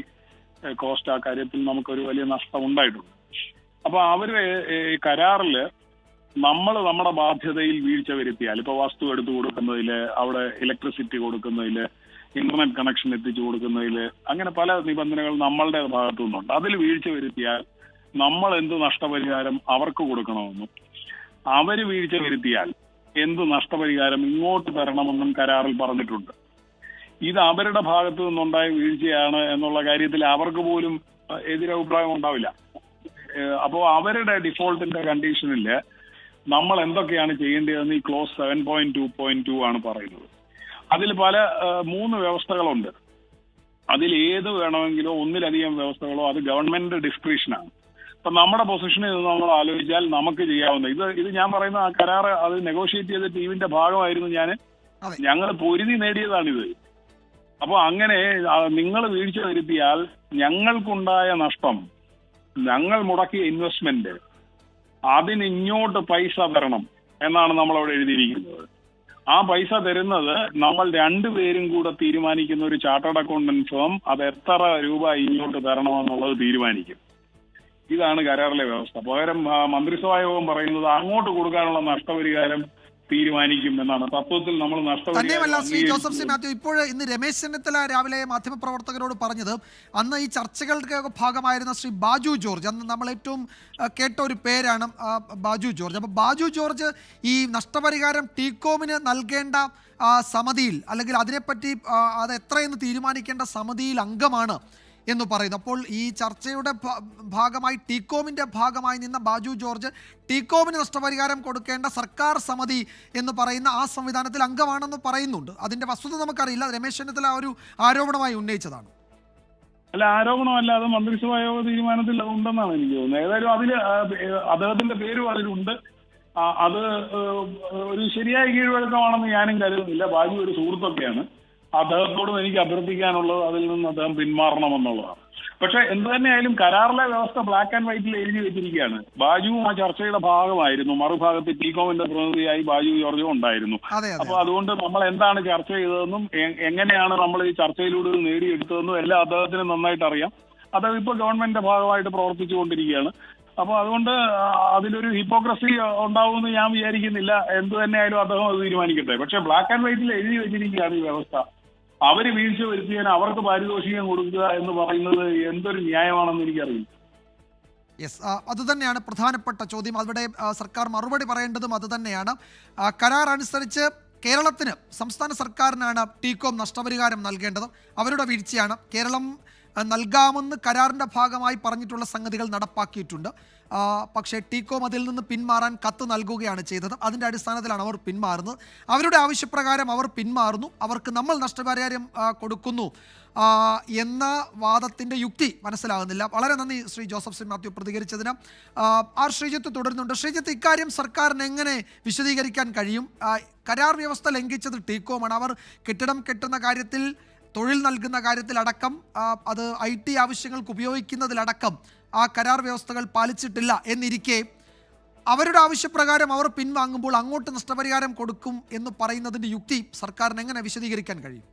കോസ്റ്റ് ആ കാര്യത്തിൽ നമുക്കൊരു വലിയ നഷ്ടം ഉണ്ടായിട്ടുണ്ട്. അപ്പൊ അവര് കരാറില് നമ്മൾ നമ്മുടെ ബാധ്യതയിൽ വീഴ്ച വരുത്തിയാൽ, ഇപ്പൊ വസ്തു എടുത്തു കൊടുക്കുന്നതില്, അവിടെ ഇലക്ട്രിസിറ്റി കൊടുക്കുന്നതില്, ഇന്റർനെറ്റ് കണക്ഷൻ എത്തിച്ചു കൊടുക്കുന്നതില്, അങ്ങനെ പല നിബന്ധനകൾ നമ്മളുടെ ഭാഗത്തു നിന്നുണ്ട്. അതിൽ വീഴ്ച വരുത്തിയാൽ നമ്മൾ എന്ത് നഷ്ടപരിഹാരം അവർക്ക് കൊടുക്കണമെന്നും അവര് വീഴ്ച വരുത്തിയാൽ എന്ത് നഷ്ടപരിഹാരം ഇങ്ങോട്ട് തരണമെന്നും കരാറിൽ പറഞ്ഞിട്ടുണ്ട്. ഇത് അവരുടെ ഭാഗത്തു നിന്നുണ്ടായ വീഴ്ചയാണ് എന്നുള്ള കാര്യത്തിൽ അവർക്ക് പോലും എതിരഭിപ്രായം ഉണ്ടാവില്ല. അപ്പോൾ അവരുടെ ഡിഫോൾട്ടിന്റെ കണ്ടീഷനില് നമ്മൾ എന്തൊക്കെയാണ് ചെയ്യേണ്ടതെന്ന് ഈ ക്ലോസ് 7.2.2 ആണ് പറയുന്നത്. അതിൽ 3 വ്യവസ്ഥകളുണ്ട്. അതിൽ ഏത് വേണമെങ്കിലോ ഒന്നിലധികം വ്യവസ്ഥകളോ അത് ഗവൺമെന്റ് ഡിസ്ക്രിപ്ഷനാണ്. അപ്പൊ നമ്മുടെ പൊസിഷനിൽ നിന്ന് നമ്മൾ ആലോചിച്ചാൽ നമുക്ക് ചെയ്യാവുന്ന ഇത് ഞാൻ പറയുന്ന ആ കരാറ് അത് നെഗോഷിയേറ്റ് ചെയ്ത ടീമിന്റെ ഭാഗമായിരുന്നു ഞങ്ങൾ പൊരുതി നേടിയതാണിത്. അപ്പോൾ അങ്ങനെ നിങ്ങൾ വീഴ്ച വരുത്തിയാൽ ഞങ്ങൾക്കുണ്ടായ നഷ്ടം, ഞങ്ങൾ മുടക്കിയ ഇൻവെസ്റ്റ്മെന്റ്, അതിന് ഇങ്ങോട്ട് പൈസ തരണം എന്നാണ് നമ്മളവിടെ എഴുതിയിരിക്കുന്നത്. ആ പൈസ തരുന്നത് നമ്മൾ രണ്ടുപേരും കൂടെ തീരുമാനിക്കുന്ന ഒരു ചാർട്ടേഡ് അക്കൗണ്ടന്റ് ഫേം അത് എത്ര രൂപ ഇങ്ങോട്ട് തരണമെന്നുള്ളത് തീരുമാനിക്കും. ഇതാണ് കരാറിലെ വ്യവസ്ഥ. പകരം മന്ത്രിസഭാ യോഗം പറയുന്നത് അങ്ങോട്ട് കൊടുക്കാനുള്ള നഷ്ടപരിഹാരം തീരുമാനിക്കും എന്നാണ്. തത്വത്തിൽ നമ്മൾ തന്നെയുമല്ല ശ്രീ ജോസഫ് സി മാത്യു, ഇപ്പോൾ ഇന്ന് രമേശ് ചെന്നിത്തല രാവിലെ മാധ്യമപ്രവർത്തകരോട് പറഞ്ഞത് അന്ന് ഈ ചർച്ചകളുടെ ഭാഗമായിരുന്ന ശ്രീ ബാജു ജോർജ്, അന്ന് നമ്മൾ ഏറ്റവും കേട്ട ഒരു പേരാണ് ബാജു ജോർജ്. അപ്പോൾ ബാജു ജോർജ് ഈ നഷ്ടപരിഹാരം ടീകോമിന് നൽകേണ്ട സമിതിയിൽ, അല്ലെങ്കിൽ അതിനെപ്പറ്റി അത് എത്രയെന്ന് തീരുമാനിക്കേണ്ട സമിതിയിൽ അംഗമാണ് എന്ന് പറയുന്നു. അപ്പോൾ ഈ ചർച്ചയുടെ ഭാഗമായി ടീകോമിൻ്റെ ഭാഗമായി നിന്ന ബാജു ജോർജ് ടീകോമിന് നഷ്ടപരിഹാരം കൊടുക്കേണ്ട സർക്കാർ സമിതി എന്ന് പറയുന്ന ആ സംവിധാനത്തിൽ അംഗമാണെന്ന് പറയുന്നുണ്ട്. അതിൻ്റെ വസ്തുത നമുക്കറിയില്ല. രമേശ് ചെന്നിത്തല ഒരു ആരോപണമായി ഉന്നയിച്ചതാണ്. അല്ല, ആരോപണമല്ല, അത് മന്ത്രിസഭാ യോഗ തീരുമാനത്തിൽ ഉണ്ടെന്നാണ് എനിക്ക് തോന്നുന്നത്. ഏതായാലും അതിൽ അദ്ദേഹത്തിന്റെ പേരും അതിലുണ്ട്. അത് ഒരു ശരിയായ കീഴ്വഴക്കമാണെന്ന് ഞാനും കരുതുന്നില്ല. ബാജു ഒരു സുഹൃത്തൊക്കെയാണ്. അദ്ദേഹത്തോടും എനിക്ക് അഭ്യർത്ഥിക്കാനുള്ളത് അതിൽ നിന്ന് അദ്ദേഹം പിന്മാറണമെന്നുള്ളതാണ്. പക്ഷെ എന്ത് തന്നെയായാലും കരാറിലെ വ്യവസ്ഥ ബ്ലാക്ക് ആൻഡ് വൈറ്റിൽ എഴുതി വെച്ചിരിക്കുകയാണ്. ബാജുവും ആ ചർച്ചയുടെ ഭാഗമായിരുന്നു. മറുഭാഗത്ത് ടീകോമിന്റെ പ്രതിനിധിയായി ബാജു ജോർജും ഉണ്ടായിരുന്നു. അപ്പൊ അതുകൊണ്ട് നമ്മൾ എന്താണ് ചർച്ച ചെയ്തതെന്നും എങ്ങനെയാണ് നമ്മൾ ഈ ചർച്ചയിലൂടെ നേടിയെടുത്തതെന്നും എല്ലാം അദ്ദേഹത്തിന് നന്നായിട്ട് അറിയാം. അദ്ദേഹം ഇപ്പോൾ ഗവൺമെന്റിന്റെ ഭാഗമായിട്ട് പ്രവർത്തിച്ചുകൊണ്ടിരിക്കുകയാണ്. അപ്പൊ അതുകൊണ്ട് അതിലൊരു ഹിപ്പോക്രസി ഉണ്ടാവുമെന്ന് ഞാൻ വിചാരിക്കുന്നില്ല. എന്ത് തന്നെയായാലും അദ്ദേഹം അത് തീരുമാനിക്കട്ടെ. പക്ഷെ ബ്ലാക്ക് ആൻഡ് വൈറ്റിൽ എഴുതി വെച്ചിരിക്കുകയാണ് ഈ വ്യവസ്ഥ. അവര് വീഴ്ച വരുത്തിയാൽ അവർക്ക് പാരിതോഷികം കൊടുക്കുക എന്ന് പറയുന്നത് എന്തൊരു ന്യായമാണെന്ന് എനിക്കറിയില്ല. യെസ്, അതുതന്നെയാണ് പ്രധാനപ്പെട്ട ചോദ്യം. അവിടെ സർക്കാർ മറുപടി പറയേണ്ടതും അതുതന്നെയാണ്. കരാർ അനുസരിച്ച് കേരളത്തിന്, സംസ്ഥാന സർക്കാരിനാണ് ടീകോം നഷ്ടപരിഹാരം നൽകേണ്ടത്. അവരുടെ വീഴ്ചയാണ്. കേരളം നൽകാമെന്ന് കരാറിൻ്റെ ഭാഗമായി പറഞ്ഞിട്ടുള്ള സംഗതികൾ നടപ്പാക്കിയിട്ടുണ്ട്. പക്ഷേ ടീകോം അതിൽ നിന്ന് പിന്മാറാൻ കത്ത് നൽകുകയാണ് ചെയ്തത്. അതിൻ്റെ അടിസ്ഥാനത്തിലാണ് അവർ പിന്മാറുന്നത്. അവരുടെ ആവശ്യപ്രകാരം അവർ പിന്മാറുന്നു. അവർക്ക് നമ്മൾ നഷ്ടപരിഹാരം കൊടുക്കുന്നു എന്ന വാദത്തിൻ്റെ യുക്തി മനസ്സിലാകുന്നില്ല. വളരെ നന്ദി ശ്രീ ജോസഫ് സി മാത്യു പ്രതികരിച്ചതിന്. ആർ ശ്രീജിത്ത് തുടരുന്നുണ്ട്. ശ്രീജിത്ത്, ഇക്കാര്യം സർക്കാരിന് എങ്ങനെ വിശദീകരിക്കാൻ കഴിയും? കരാർ വ്യവസ്ഥ ലംഘിച്ചത് ടീകോമാണ്. അവർ കെട്ടിടം കെട്ടുന്ന കാര്യത്തിൽ, തൊഴിൽ നൽകുന്ന കാര്യത്തിലടക്കം, അത് IT ആവശ്യങ്ങൾക്ക് ഉപയോഗിക്കുന്നതിലടക്കം ആ കരാർ വ്യവസ്ഥകൾ പാലിച്ചിട്ടില്ല എന്നിരിക്കെ അവരുടെ ആവശ്യപ്രകാരം അവർ പിൻവാങ്ങുമ്പോൾ അങ്ങോട്ട് നഷ്ടപരിഹാരം കൊടുക്കും എന്ന് പറയുന്നതിൻ്റെ യുക്തി സർക്കാരിന് എങ്ങനെ വിശദീകരിക്കാൻ കഴിയും?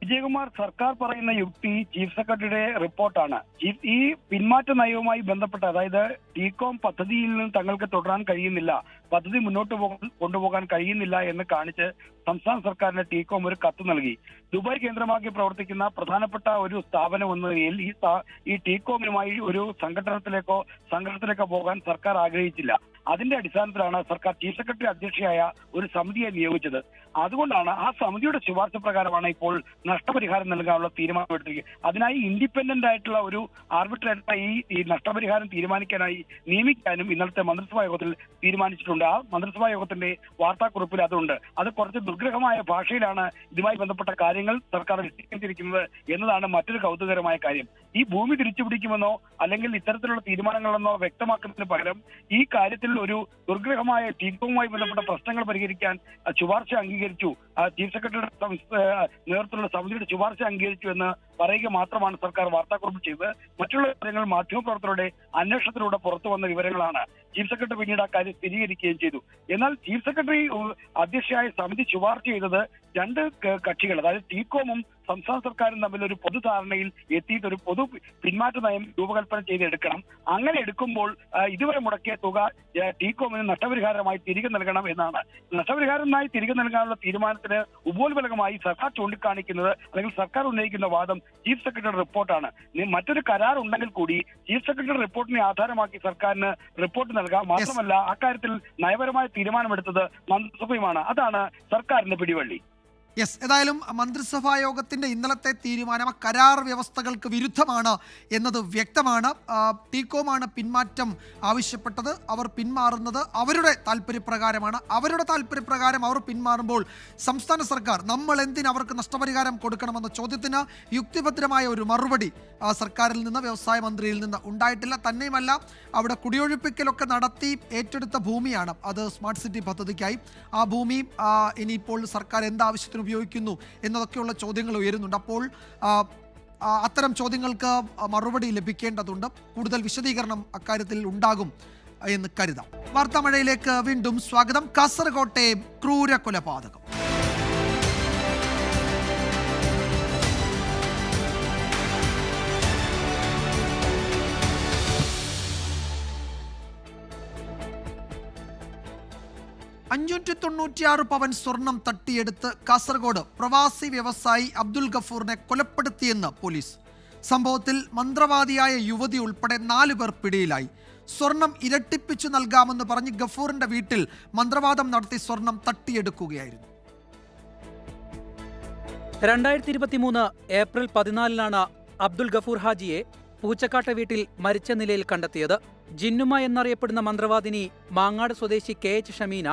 വിജയകുമാർ, സർക്കാർ പറയുന്ന യുക്തി ചീഫ് സെക്രട്ടറിയുടെ റിപ്പോർട്ടാണ്. ഈ പിന്മാറ്റ നയവുമായി ബന്ധപ്പെട്ട്, അതായത് ടീകോം പദ്ധതിയിൽ നിന്ന് തങ്ങൾക്ക് തുടരാൻ കഴിയുന്നില്ല, പദ്ധതി മുന്നോട്ട് കൊണ്ടുപോകാൻ കഴിയുന്നില്ല എന്ന് കാണിച്ച് സംസ്ഥാന സർക്കാരിന് ടീകോം ഒരു കത്ത് നൽകി. ദുബായ് കേന്ദ്രമാക്കി പ്രവർത്തിക്കുന്ന പ്രധാനപ്പെട്ട ഒരു സ്ഥാപനം എന്ന നിലയിൽ ഈ ടീകോമിനുമായി ഒരു സംഘടനത്തിലേക്കോ പോകാൻ സർക്കാർ ആഗ്രഹിച്ചില്ല. അതിന്റെ അടിസ്ഥാനത്തിലാണ് സർക്കാർ ചീഫ് സെക്രട്ടറി അധ്യക്ഷയായ ഒരു സമിതിയെ നിയോഗിച്ചത്. അതുകൊണ്ടാണ് ആ സമിതിയുടെ ശുപാർശ പ്രകാരമാണ് ഇപ്പോൾ നഷ്ടപരിഹാരം നൽകാനുള്ള തീരുമാനമെടുത്തിരിക്കുന്നത്. അതിനായി ഇൻഡിപെൻഡന്റ് ആയിട്ടുള്ള ഒരു ആർബിട്രേറ്ററായി ഈ നഷ്ടപരിഹാരം തീരുമാനിക്കാനായി നിയമിക്കാനും ഇന്നലത്തെ മന്ത്രിസഭാ യോഗത്തിൽ തീരുമാനിച്ചിട്ടുണ്ട്. ആ മന്ത്രിസഭാ യോഗത്തിന്റെ വാർത്താക്കുറിപ്പിൽ അതുണ്ട്. അത് കുറച്ച് ദുർഗ്രഹമായ ഭാഷയിലാണ് ഇതുമായി ബന്ധപ്പെട്ട കാര്യങ്ങൾ സർക്കാർ വിശദീകരിച്ചിരിക്കുന്നത് എന്നതാണ് മറ്റൊരു കൗതുകകരമായ കാര്യം. ഈ ഭൂമി തിരിച്ചുപിടിക്കുമെന്നോ അല്ലെങ്കിൽ ഇത്തരത്തിലുള്ള തീരുമാനങ്ങളെന്നോ വ്യക്തമാക്കുന്നതിന് പകരം ഈ കാര്യത്തിൽ ഒരു ദുർഗ്രഹമായ ടീകോമുമായി ബന്ധപ്പെട്ട പ്രശ്നങ്ങൾ പരിഹരിക്കാൻ ശുപാർശ അംഗീകരിച്ചു, ചീഫ് സെക്രട്ടറിയുടെ നേതൃത്വത്തിലുള്ള സമിതിയുടെ ശുപാർശ അംഗീകരിച്ചു എന്ന് പറയുക മാത്രമാണ് സർക്കാർ വാർത്താക്കുറിപ്പ് ചെയ്തത്. മറ്റുള്ള കാര്യങ്ങൾ മാധ്യമപ്രവർത്തകരുടെ അന്വേഷണത്തിലൂടെ പുറത്തു വന്ന വിവരങ്ങളാണ്. ചീഫ് സെക്രട്ടറി പിന്നീട് ആ കാര്യം സ്ഥിരീകരിക്കുകയും ചെയ്തു. എന്നാൽ ചീഫ് സെക്രട്ടറി അധ്യക്ഷയായ സമിതി ശുപാർശ ചെയ്തത് രണ്ട് കക്ഷികൾ, അതായത് ടീകോമും സംസ്ഥാന സർക്കാരും തമ്മിൽ ഒരു പൊതുധാരണയിൽ എത്തിയിട്ട് ഒരു പൊതു പിന്മാറ്റ നയം രൂപകൽപ്പന ചെയ്തെടുക്കണം. അങ്ങനെ എടുക്കുമ്പോൾ ഇതുവരെ മുടക്കിയ തുക ടീകോമിന് നഷ്ടപരിഹാരമായി തിരികെ നൽകണം എന്നാണ്. നഷ്ടപരിഹാരമായി തിരികെ നൽകാനുള്ള തീരുമാനത്തിന് ഉപോത്ബലകമായി സർക്കാർ ചൂണ്ടിക്കാണിക്കുന്നത്, അല്ലെങ്കിൽ സർക്കാർ ഉന്നയിക്കുന്ന വാദം ചീഫ് സെക്രട്ടറിയുടെ റിപ്പോർട്ടാണ്. മറ്റൊരു കരാർ ഉണ്ടെങ്കിൽ കൂടി ചീഫ് സെക്രട്ടറി റിപ്പോർട്ടിനെ ആധാരമാക്കി സർക്കാരിന് റിപ്പോർട്ട് നൽകാം. മാത്രമല്ല, അക്കാര്യത്തിൽ നയപരമായ തീരുമാനമെടുത്തത് മന്ത്രിസഭയുമാണ്. അതാണ് സർക്കാരിന്റെ പിടിവള്ളി. യെസ്, ഏതായാലും മന്ത്രിസഭാ യോഗത്തിൻ്റെ ഇന്നലത്തെ തീരുമാനം കരാർ വ്യവസ്ഥകൾക്ക് വിരുദ്ധമാണ് എന്നത് വ്യക്തമാണ്. ടീകോമാണ് പിന്മാറ്റം ആവശ്യപ്പെട്ടത്. അവർ പിന്മാറുന്നത് അവരുടെ താല്പര്യപ്രകാരമാണ്. അവരുടെ താല്പര്യപ്രകാരം അവർ പിന്മാറുമ്പോൾ സംസ്ഥാന സർക്കാർ നമ്മൾ എന്തിന് അവർക്ക് നഷ്ടപരിഹാരം കൊടുക്കണമെന്ന ചോദ്യത്തിന് യുക്തിഭദ്രമായ ഒരു മറുപടി സർക്കാരിൽ നിന്ന്, വ്യവസായ മന്ത്രിയിൽ നിന്ന് ഉണ്ടായിട്ടില്ല. തന്നെയുമല്ല, അവിടെ കുടിയൊഴിപ്പിക്കലൊക്കെ നടത്തി ഏറ്റെടുത്ത ഭൂമിയാണ് അത് സ്മാർട്ട് സിറ്റി പദ്ധതിക്കായി. ആ ഭൂമി ഇനിയിപ്പോൾ സർക്കാർ എന്താവശ്യത്തിനും ഉപയോഗിക്കുന്നു എന്നതൊക്കെയുള്ള ചോദ്യങ്ങൾ ഉയരുന്നുണ്ട്. അപ്പോൾ അത്തരം ചോദ്യങ്ങൾക്ക് മറുപടി ലഭിക്കേണ്ടതുണ്ട്. കൂടുതൽ വിശദീകരണം അക്കാര്യത്തിൽ ഉണ്ടാകും എന്ന് കരുതാം. വാർത്താമഴയിലേക്ക് വീണ്ടും സ്വാഗതം. കാസർകോട്ടെ ക്രൂര കൊലപാതകം. $596 പവൻ സ്വർണം തട്ടിയെടുത്ത് കാസർഗോഡ് പ്രവാസി വ്യവസായി അബ്ദുൽ ഗഫൂറിനെ കൊലപ്പെടുത്തിയെന്ന് പോലീസ്. സംഭവത്തിൽ മന്ത്രവാദിയായ യുവതി ഉൾപ്പെടെ 4 പേർ പിടിയിലായി. സ്വർണം ഇരട്ടിപ്പിച്ചു നൽകാമെന്ന് പറഞ്ഞ് ഗഫൂറിന്റെ വീട്ടിൽ മന്ത്രവാദം നടത്തി സ്വർണം തട്ടിയെടുക്കുകയായിരുന്നു. 2023 ഏപ്രിൽ 14 അബ്ദുൽ ഗഫൂർ ഹാജിയെ പൂച്ചക്കാട്ടെ വീട്ടിൽ മരിച്ച നിലയിൽ കണ്ടെത്തിയത്. ജിന്നുമ എന്നറിയപ്പെടുന്ന മന്ത്രവാദിനി മാങ്ങാട് സ്വദേശി KH ഷമീന,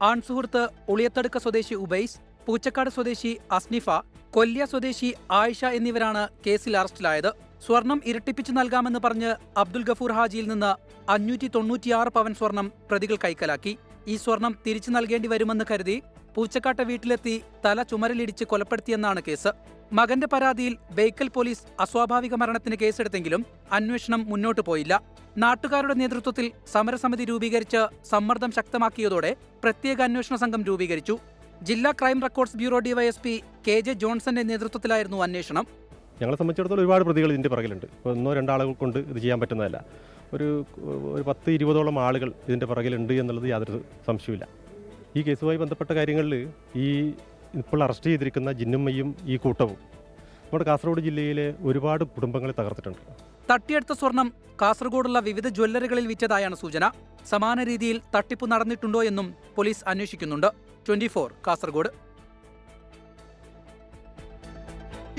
ആൺസുഹൃത്ത് ഉളിയത്തടുക്ക സ്വദേശി ഉബൈസ്, പൂച്ചക്കാട് സ്വദേശി അസ്നിഫ, കൊല്യ സ്വദേശി ആയിഷ എന്നിവരാണ് കേസിൽ അറസ്റ്റിലായത്. സ്വർണം ഇരട്ടിപ്പിച്ചു നൽകാമെന്ന് പറഞ്ഞ് അബ്ദുൽ ഗഫൂർ ഹാജിയിൽ നിന്ന് 596 പവൻ സ്വർണം പ്രതികൾ കൈക്കലാക്കി. ഈ സ്വർണം തിരിച്ചു നൽകേണ്ടി വരുമെന്ന് കരുതി പൂച്ചക്കാട്ടെ വീട്ടിലെത്തി തല ചുമരിലിടിച്ച് കൊലപ്പെടുത്തിയെന്നാണ് കേസ്. മകന്റെ പരാതിയിൽ ബേക്കൽ പോലീസ് അസ്വാഭാവിക മരണത്തിന് കേസെടുത്തെങ്കിലും അന്വേഷണം മുന്നോട്ടു പോയില്ല. നാട്ടുകാരുടെ നേതൃത്വത്തിൽ സമരസമിതി രൂപീകരിച്ച് സമ്മർദ്ദം ശക്തമാക്കിയതോടെ പ്രത്യേക അന്വേഷണ സംഘം രൂപീകരിച്ചു. ജില്ലാ crime records bureau DYSP KJ ജോൺസന്റെ നേതൃത്വത്തിലായിരുന്നു അന്വേഷണം. ഞങ്ങളെ സംബന്ധിച്ചിടത്തോളം ഒരുപാട് പ്രതികൾ ഇതിൻ്റെ പുറകിലുണ്ട്. ഒന്നോ രണ്ടാളുകൾ കൊണ്ട് ഇത് ചെയ്യാൻ പറ്റുന്നതല്ല. ഒരു 10-20ഓളം ആളുകൾ ഇതിൻ്റെ പുറകിലുണ്ട് എന്നുള്ളത് യാതൊരു സംശയമില്ല. ഈ കേസുമായി ബന്ധപ്പെട്ട കാര്യങ്ങളിൽ ഈ ഇപ്പോൾ അറസ്റ്റ് ചെയ്തിരിക്കുന്ന ജിന്നുമ്മയും ഈ കൂട്ടവും നമ്മുടെ കാസർഗോഡ് ജില്ലയിലെ ഒരുപാട് കുടുംബങ്ങളെ തകർത്തിട്ടുണ്ട്. തട്ടിയെടുത്ത സ്വർണം കാസർഗോഡുള്ള വിവിധ ജ്വല്ലറികളിൽ വിറ്റതായാണ് സൂചന. സമാന രീതിയിൽ തട്ടിപ്പ് നടന്നിട്ടുണ്ടോ എന്നും പോലീസ് അന്വേഷിക്കുന്നുണ്ട്. 24 കാസർഗോഡ്.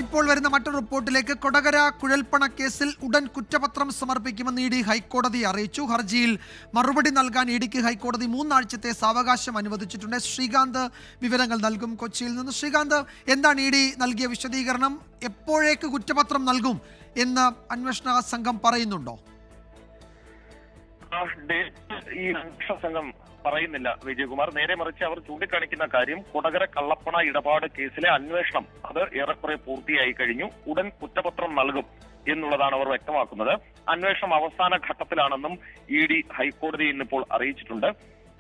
ഇപ്പോൾ വരുന്ന മറ്റൊരു റിപ്പോർട്ടിലേക്ക്. കൊടകര കുഴൽപ്പണ കേസിൽ ഉടൻ കുറ്റപത്രം സമർപ്പിക്കുമെന്ന് ED ഹൈക്കോടതിയെ അറിയിച്ചു. ഹർജിയിൽ മറുപടി നൽകാൻ EDക്ക് ഹൈക്കോടതി 3 ആഴ്ചത്തെ സാവകാശം അനുവദിച്ചിട്ടുണ്ട്. ശ്രീകാന്ത് വിവരങ്ങൾ നൽകും കൊച്ചിയിൽ നിന്ന്. ശ്രീകാന്ത്, എന്താണ് ED നൽകിയ വിശദീകരണം? എപ്പോഴേക്ക് കുറ്റപത്രം നൽകും എന്ന് അന്വേഷണ സംഘം പറയുന്നുണ്ടോ? ഈ അന്വേഷണ സംഘം പറയുന്നില്ല വിജയകുമാർ. നേരെ മറിച്ച് അവർ ചൂണ്ടിക്കാണിക്കുന്ന കാര്യം കൊടകര കള്ളപ്പണ ഇടപാട് കേസിലെ അന്വേഷണം അത് ഏറെക്കുറെ പൂർത്തിയായി കഴിഞ്ഞു, ഉടൻ കുറ്റപത്രം നൽകും എന്നുള്ളതാണ് അവർ വ്യക്തമാക്കുന്നത്. അന്വേഷണം അവസാന ഘട്ടത്തിലാണെന്നും ED ഹൈക്കോടതി ഇന്നിപ്പോൾ അറിയിച്ചിട്ടുണ്ട്.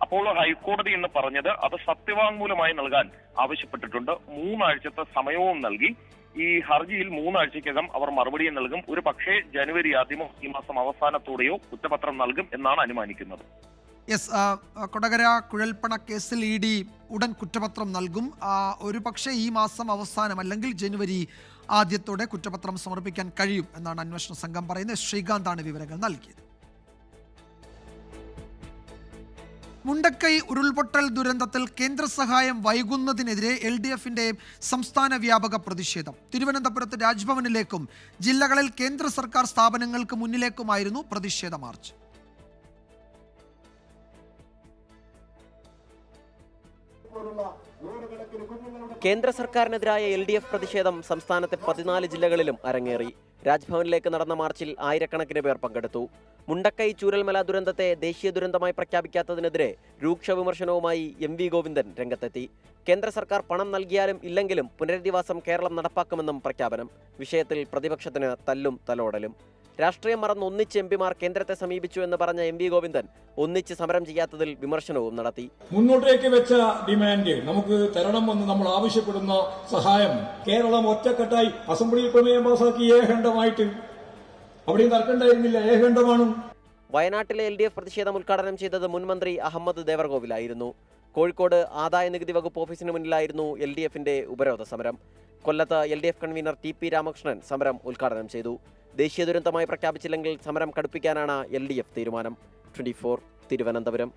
അപ്പോൾ ഹൈക്കോടതി എന്ന് പറഞ്ഞത് അത് സത്യവാങ്മൂലമായി നൽകാൻ ആവശ്യപ്പെട്ടിട്ടുണ്ട്. 3 ആഴ്ചത്തെ സമയവും നൽകി. ഈ ഹർജിയിൽ 3 ആഴ്ചയ്ക്കകം അവർ മറുപടിയും നൽകും. ഒരു പക്ഷേ ജനുവരി ആദ്യമോ ഈ മാസം അവസാനത്തോടെയോ കുറ്റപത്രം നൽകും എന്നാണ് അനുമാനിക്കുന്നത്. കൊടകര കുഴൽപ്പണ കേസിൽ ED ഉടൻ കുറ്റപത്രം നൽകും. ഒരു പക്ഷേ ഈ മാസം അവസാനം അല്ലെങ്കിൽ ജനുവരി ആദ്യത്തോടെ കുറ്റപത്രം സമർപ്പിക്കാൻ കഴിയും എന്നാണ് അന്വേഷണ സംഘം പറയുന്നത്. ശ്രീകാന്താണ് വിവരങ്ങൾ നൽകിയത്. മുണ്ടക്കൈ ഉരുൾപൊട്ടൽ ദുരന്തത്തിൽ കേന്ദ്ര സഹായം വൈകുന്നതിനെതിരെ LDFന്റെ സംസ്ഥാന വ്യാപക പ്രതിഷേധം. തിരുവനന്തപുരത്ത് രാജ്ഭവനിലേക്കും ജില്ലകളിൽ കേന്ദ്ര സർക്കാർ സ്ഥാപനങ്ങൾക്ക് മുന്നിലേക്കുമായിരുന്നു പ്രതിഷേധ മാർച്ച്. കേന്ദ്ര സർക്കാരിനെതിരായ LDF പ്രതിഷേധം സംസ്ഥാനത്തെ 14 ജില്ലകളിലും അരങ്ങേറി. രാജ്ഭവനിലേക്ക് നടന്ന മാർച്ചിൽ ആയിരക്കണക്കിന് പേർ പങ്കെടുത്തു. മുണ്ടക്കൈ ചൂരൽമല ദുരന്തത്തെ ദേശീയ ദുരന്തമായി പ്രഖ്യാപിക്കാത്തതിനെതിരെ രൂക്ഷ വിമർശനവുമായി MV ഗോവിന്ദൻ രംഗത്തെത്തി. കേന്ദ്ര സർക്കാർ പണം നൽകിയാലും ഇല്ലെങ്കിലും പുനരധിവാസം കേരളം നടപ്പാക്കുമെന്നും പ്രഖ്യാപനം. വിഷയത്തിൽ പ്രതിപക്ഷത്തിന് തല്ലും തലോടലും. രാഷ്ട്രീയം മറന്ന് ഒന്നിച്ച് MPമാർ കേന്ദ്രത്തെ സമീപിച്ചു എന്ന് പറഞ്ഞ MV ഗോവിന്ദൻ ഒന്നിച്ച് സമരം ചെയ്യാത്തതിൽ വിമർശനവും നടത്തി. മുന്നോട്ടേക്ക് വെച്ച ഡിമാൻഡ് നമുക്ക് തരണമെന്ന് നമ്മൾ ആവശ്യപ്പെടുന്ന സഹായം കേരളം ഒറ്റക്കെട്ടായി അസംബ്ലിയിൽ പ്രമേയം പാസാക്കി ഏകണ്ഠമായിട്ട് അവിടെയും തർക്കമുണ്ടായിരുന്നില്ല, ഏകണ്ഠമാണ്. വയനാട്ടിലെ LDF പ്രതിഷേധം ഉദ്ഘാടനം ചെയ്തത് മുൻമന്ത്രി അഹമ്മദ് ദേവർകോവിലായിരുന്നു. കോഴിക്കോട് ആദായ നികുതി വകുപ്പ് ഓഫീസിന് മുന്നിലായിരുന്നു LDFന്റെ ഉപരോധ സമരം. കൊല്ലത്ത് LDF കൺവീനർ TP രാമകൃഷ്ണൻ സമരം ഉദ്ഘാടനം ചെയ്തു. ദേശീയ ദുരന്തമായി പ്രഖ്യാപിച്ചില്ലെങ്കിൽ സമരം കടുപ്പിക്കാനാണ് LDF തീരുമാനം. 24 തിരുവനന്തപുരം.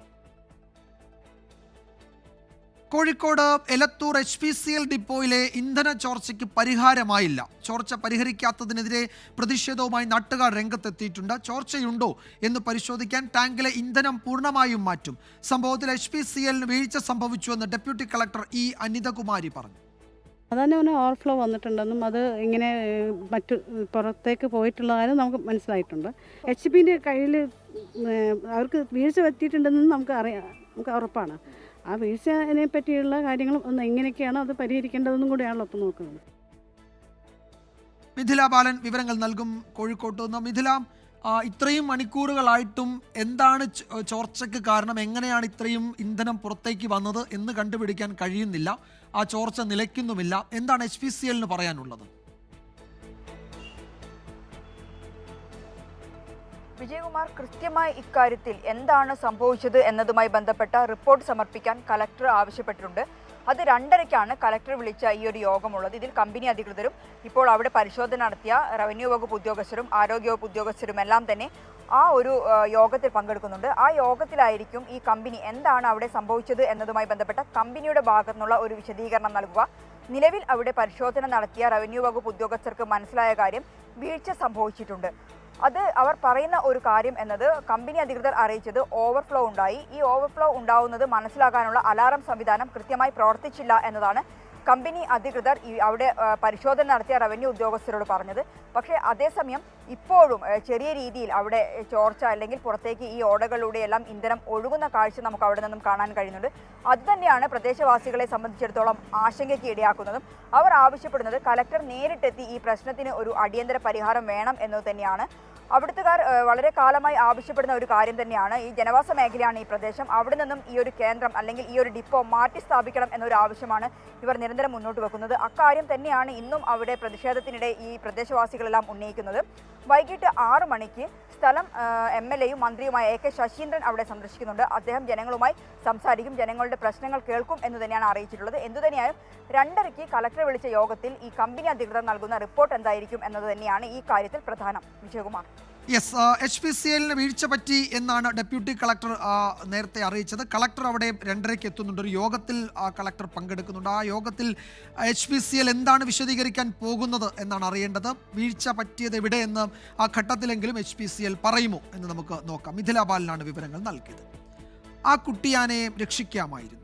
കോഴിക്കോട് എലത്തൂർ HPCL ഡിപ്പോയിലെ ഇന്ധന ചോർച്ചയ്ക്ക് പരിഹാരമായില്ല. ചോർച്ച പരിഹരിക്കാത്തതിനെതിരെ പ്രതിഷേധവുമായി നാട്ടുകാർ രംഗത്തെത്തിയിട്ടുണ്ട്. ചോർച്ചയുണ്ടോ എന്ന് പരിശോധിക്കാൻ ടാങ്കിലെ ഇന്ധനം പൂർണ്ണമായും മാറ്റും. സംഭവത്തിൽ HPCLന് വീഴ്ച സംഭവിച്ചുവെന്ന് ഡെപ്യൂട്ടി കളക്ടർ E അനിതകുമാരി പറഞ്ഞു. അതന്നെ ഓവർഫ്ലോ വന്നിട്ടുണ്ടെന്നും അത് ഇങ്ങനെ മറ്റു പുറത്തേക്ക് പോയിട്ടുള്ള കാര്യം നമുക്ക് മനസ്സിലായിട്ടുണ്ട്. HPന്റെ കയ്യിൽ അവർക്ക് വീഴ്ച പറ്റിയിട്ടുണ്ടെന്നും നമുക്ക് ഉറപ്പാണ്. ആ വീഴ്ചയെ പറ്റിയുള്ള കാര്യങ്ങളും ഒന്ന് എങ്ങനെയൊക്കെയാണ് അത് പരിഹരിക്കേണ്ടതെന്നും കൂടിയാണല്ലോ ഇപ്പോൾ നോക്കുന്നത്. മിഥില ബാലൻ വിവരങ്ങൾ നൽകും കോഴിക്കോട്ട് നിന്ന്. മിഥില, ഇത്രയും മണിക്കൂറുകളായിട്ടും എന്താണ് ചോർച്ചയ്ക്ക് കാരണം? എങ്ങനെയാണ് ഇത്രയും ഇന്ധനം പുറത്തേക്ക് വന്നത് എന്ന് കണ്ടുപിടിക്കാൻ കഴിയുന്നില്ല. ആ ചോർച്ച നിലയ്ക്കുന്നുമില്ല. എന്താണ് HPCL പറയാനുള്ളത്? വിജയകുമാർ, കൃത്യമായി ഇക്കാര്യത്തിൽ എന്താണ് സംഭവിച്ചത് എന്നതുമായി ബന്ധപ്പെട്ട റിപ്പോർട്ട് സമർപ്പിക്കാൻ കലക്ടർ ആവശ്യപ്പെട്ടിട്ടുണ്ട്. അത് 2:30-ക്കാണ് കലക്ടർ വിളിച്ച ഈ ഒരു യോഗമുള്ളത്. ഇതിൽ കമ്പനി അധികൃതരും ഇപ്പോൾ അവിടെ പരിശോധന നടത്തിയ റവന്യൂ വകുപ്പ് ഉദ്യോഗസ്ഥരും ആരോഗ്യവകുപ്പ് ഉദ്യോഗസ്ഥരും എല്ലാം തന്നെ ആ ഒരു യോഗത്തിൽ പങ്കെടുക്കുന്നുണ്ട്. ആ യോഗത്തിലായിരിക്കും ഈ കമ്പനി എന്താണ് അവിടെ സംഭവിച്ചത് എന്നതുമായി ബന്ധപ്പെട്ട കമ്പനിയുടെ ഭാഗത്തു നിന്നുള്ള ഒരു വിശദീകരണം നൽകുക. നിലവിൽ അവിടെ പരിശോധന നടത്തിയ റവന്യൂ വകുപ്പ് ഉദ്യോഗസ്ഥർക്ക് മനസ്സിലായ കാര്യം വീഴ്ച സംഭവിച്ചിട്ടുണ്ട്. അത് അവർ പറയുന്ന ഒരു കാര്യം എന്നത് കമ്പനി അധികൃതർ അറിയിച്ചത് ഓവർഫ്ലോ ഉണ്ടായി. ഈ ഓവർഫ്ലോ ഉണ്ടാവുന്നത് മനസ്സിലാക്കാനുള്ള അലാറം സംവിധാനം കൃത്യമായി പ്രവർത്തിച്ചില്ല എന്നതാണ് കമ്പനി അധികൃതർ അവിടെ പരിശോധന നടത്തിയ റവന്യൂ ഉദ്യോഗസ്ഥരോട് പറഞ്ഞത്. പക്ഷേ അതേസമയം ഇപ്പോഴും ചെറിയ രീതിയിൽ അവിടെ ചോർച്ച അല്ലെങ്കിൽ പുറത്തേക്ക് ഈ ഓടകളിലൂടെയെല്ലാം ഇന്ധനം ഒഴുകുന്ന കാഴ്ച നമുക്ക് അവിടെ നിന്നും കാണാൻ കഴിയുന്നുണ്ട്. അതുതന്നെയാണ് പ്രദേശവാസികളെ സംബന്ധിച്ചിടത്തോളം ആശങ്കയ്ക്ക് ഇടയാക്കുന്നതും. അവർ ആവശ്യപ്പെടുന്നത് കലക്ടർ നേരിട്ടെത്തി ഈ പ്രശ്നത്തിന് ഒരു അടിയന്തര പരിഹാരം വേണം എന്നത് തന്നെയാണ്. അവിടുത്തുകാർ വളരെ കാലമായി ആവശ്യപ്പെടുന്ന ഒരു കാര്യം തന്നെയാണ്. ഈ ജനവാസ മേഖലയാണ് ഈ പ്രദേശം. അവിടെ നിന്നും ഈ ഒരു കേന്ദ്രം അല്ലെങ്കിൽ ഈ ഒരു ഡിപ്പോ മാറ്റി സ്ഥാപിക്കണം എന്നൊരു ആവശ്യമാണ് ഇവർ നിരന്തരം മുന്നോട്ട് വെക്കുന്നത്. അക്കാര്യം തന്നെയാണ് ഇന്നും അവിടെ പ്രതിഷേധത്തിനിടെ ഈ പ്രദേശവാസികളെല്ലാം ഉന്നയിക്കുന്നത്. വൈകിട്ട് 6 മണിക്ക് സ്ഥലം MLA-യും മന്ത്രിയുമായ AK ശശീന്ദ്രൻ അവിടെ സന്ദർശിക്കുന്നുണ്ട്. അദ്ദേഹം ജനങ്ങളുമായി സംസാരിക്കും, ജനങ്ങളുടെ പ്രശ്നങ്ങൾ കേൾക്കും എന്ന് തന്നെയാണ് അറിയിച്ചിട്ടുള്ളത്. എന്തുതന്നെയായും 2:30-ക്ക് കലക്ടർ വിളിച്ച യോഗത്തിൽ ഈ കമ്പനി അധികൃതർ നൽകുന്ന റിപ്പോർട്ട് എന്തായിരിക്കും എന്നത് തന്നെയാണ് ഈ കാര്യത്തിൽ പ്രധാനം. വിജയകുമാർ. യെസ്, HPCL-ന് വീഴ്ച പറ്റി എന്നാണ് ഡെപ്യൂട്ടി കളക്ടർ നേരത്തെ അറിയിച്ചത്. കളക്ടർ അവിടെ 2:30-ക്ക് എത്തുന്നുണ്ട്. ഒരു യോഗത്തിൽ കളക്ടർ പങ്കെടുക്കുന്നുണ്ട്. ആ യോഗത്തിൽ HPCL എന്താണ് വിശദീകരിക്കാൻ പോകുന്നത് എന്നാണ് അറിയേണ്ടത്. വീഴ്ച പറ്റിയത് എവിടെയെന്ന് ആ ഘട്ടത്തിലെങ്കിലും HPCL പറയുമോ എന്ന് നമുക്ക് നോക്കാം. മിഥില ബാലനാണ് വിവരങ്ങൾ നൽകിയത്. ആ കുട്ടിയാനെ രക്ഷിക്കാമായിരുന്നു.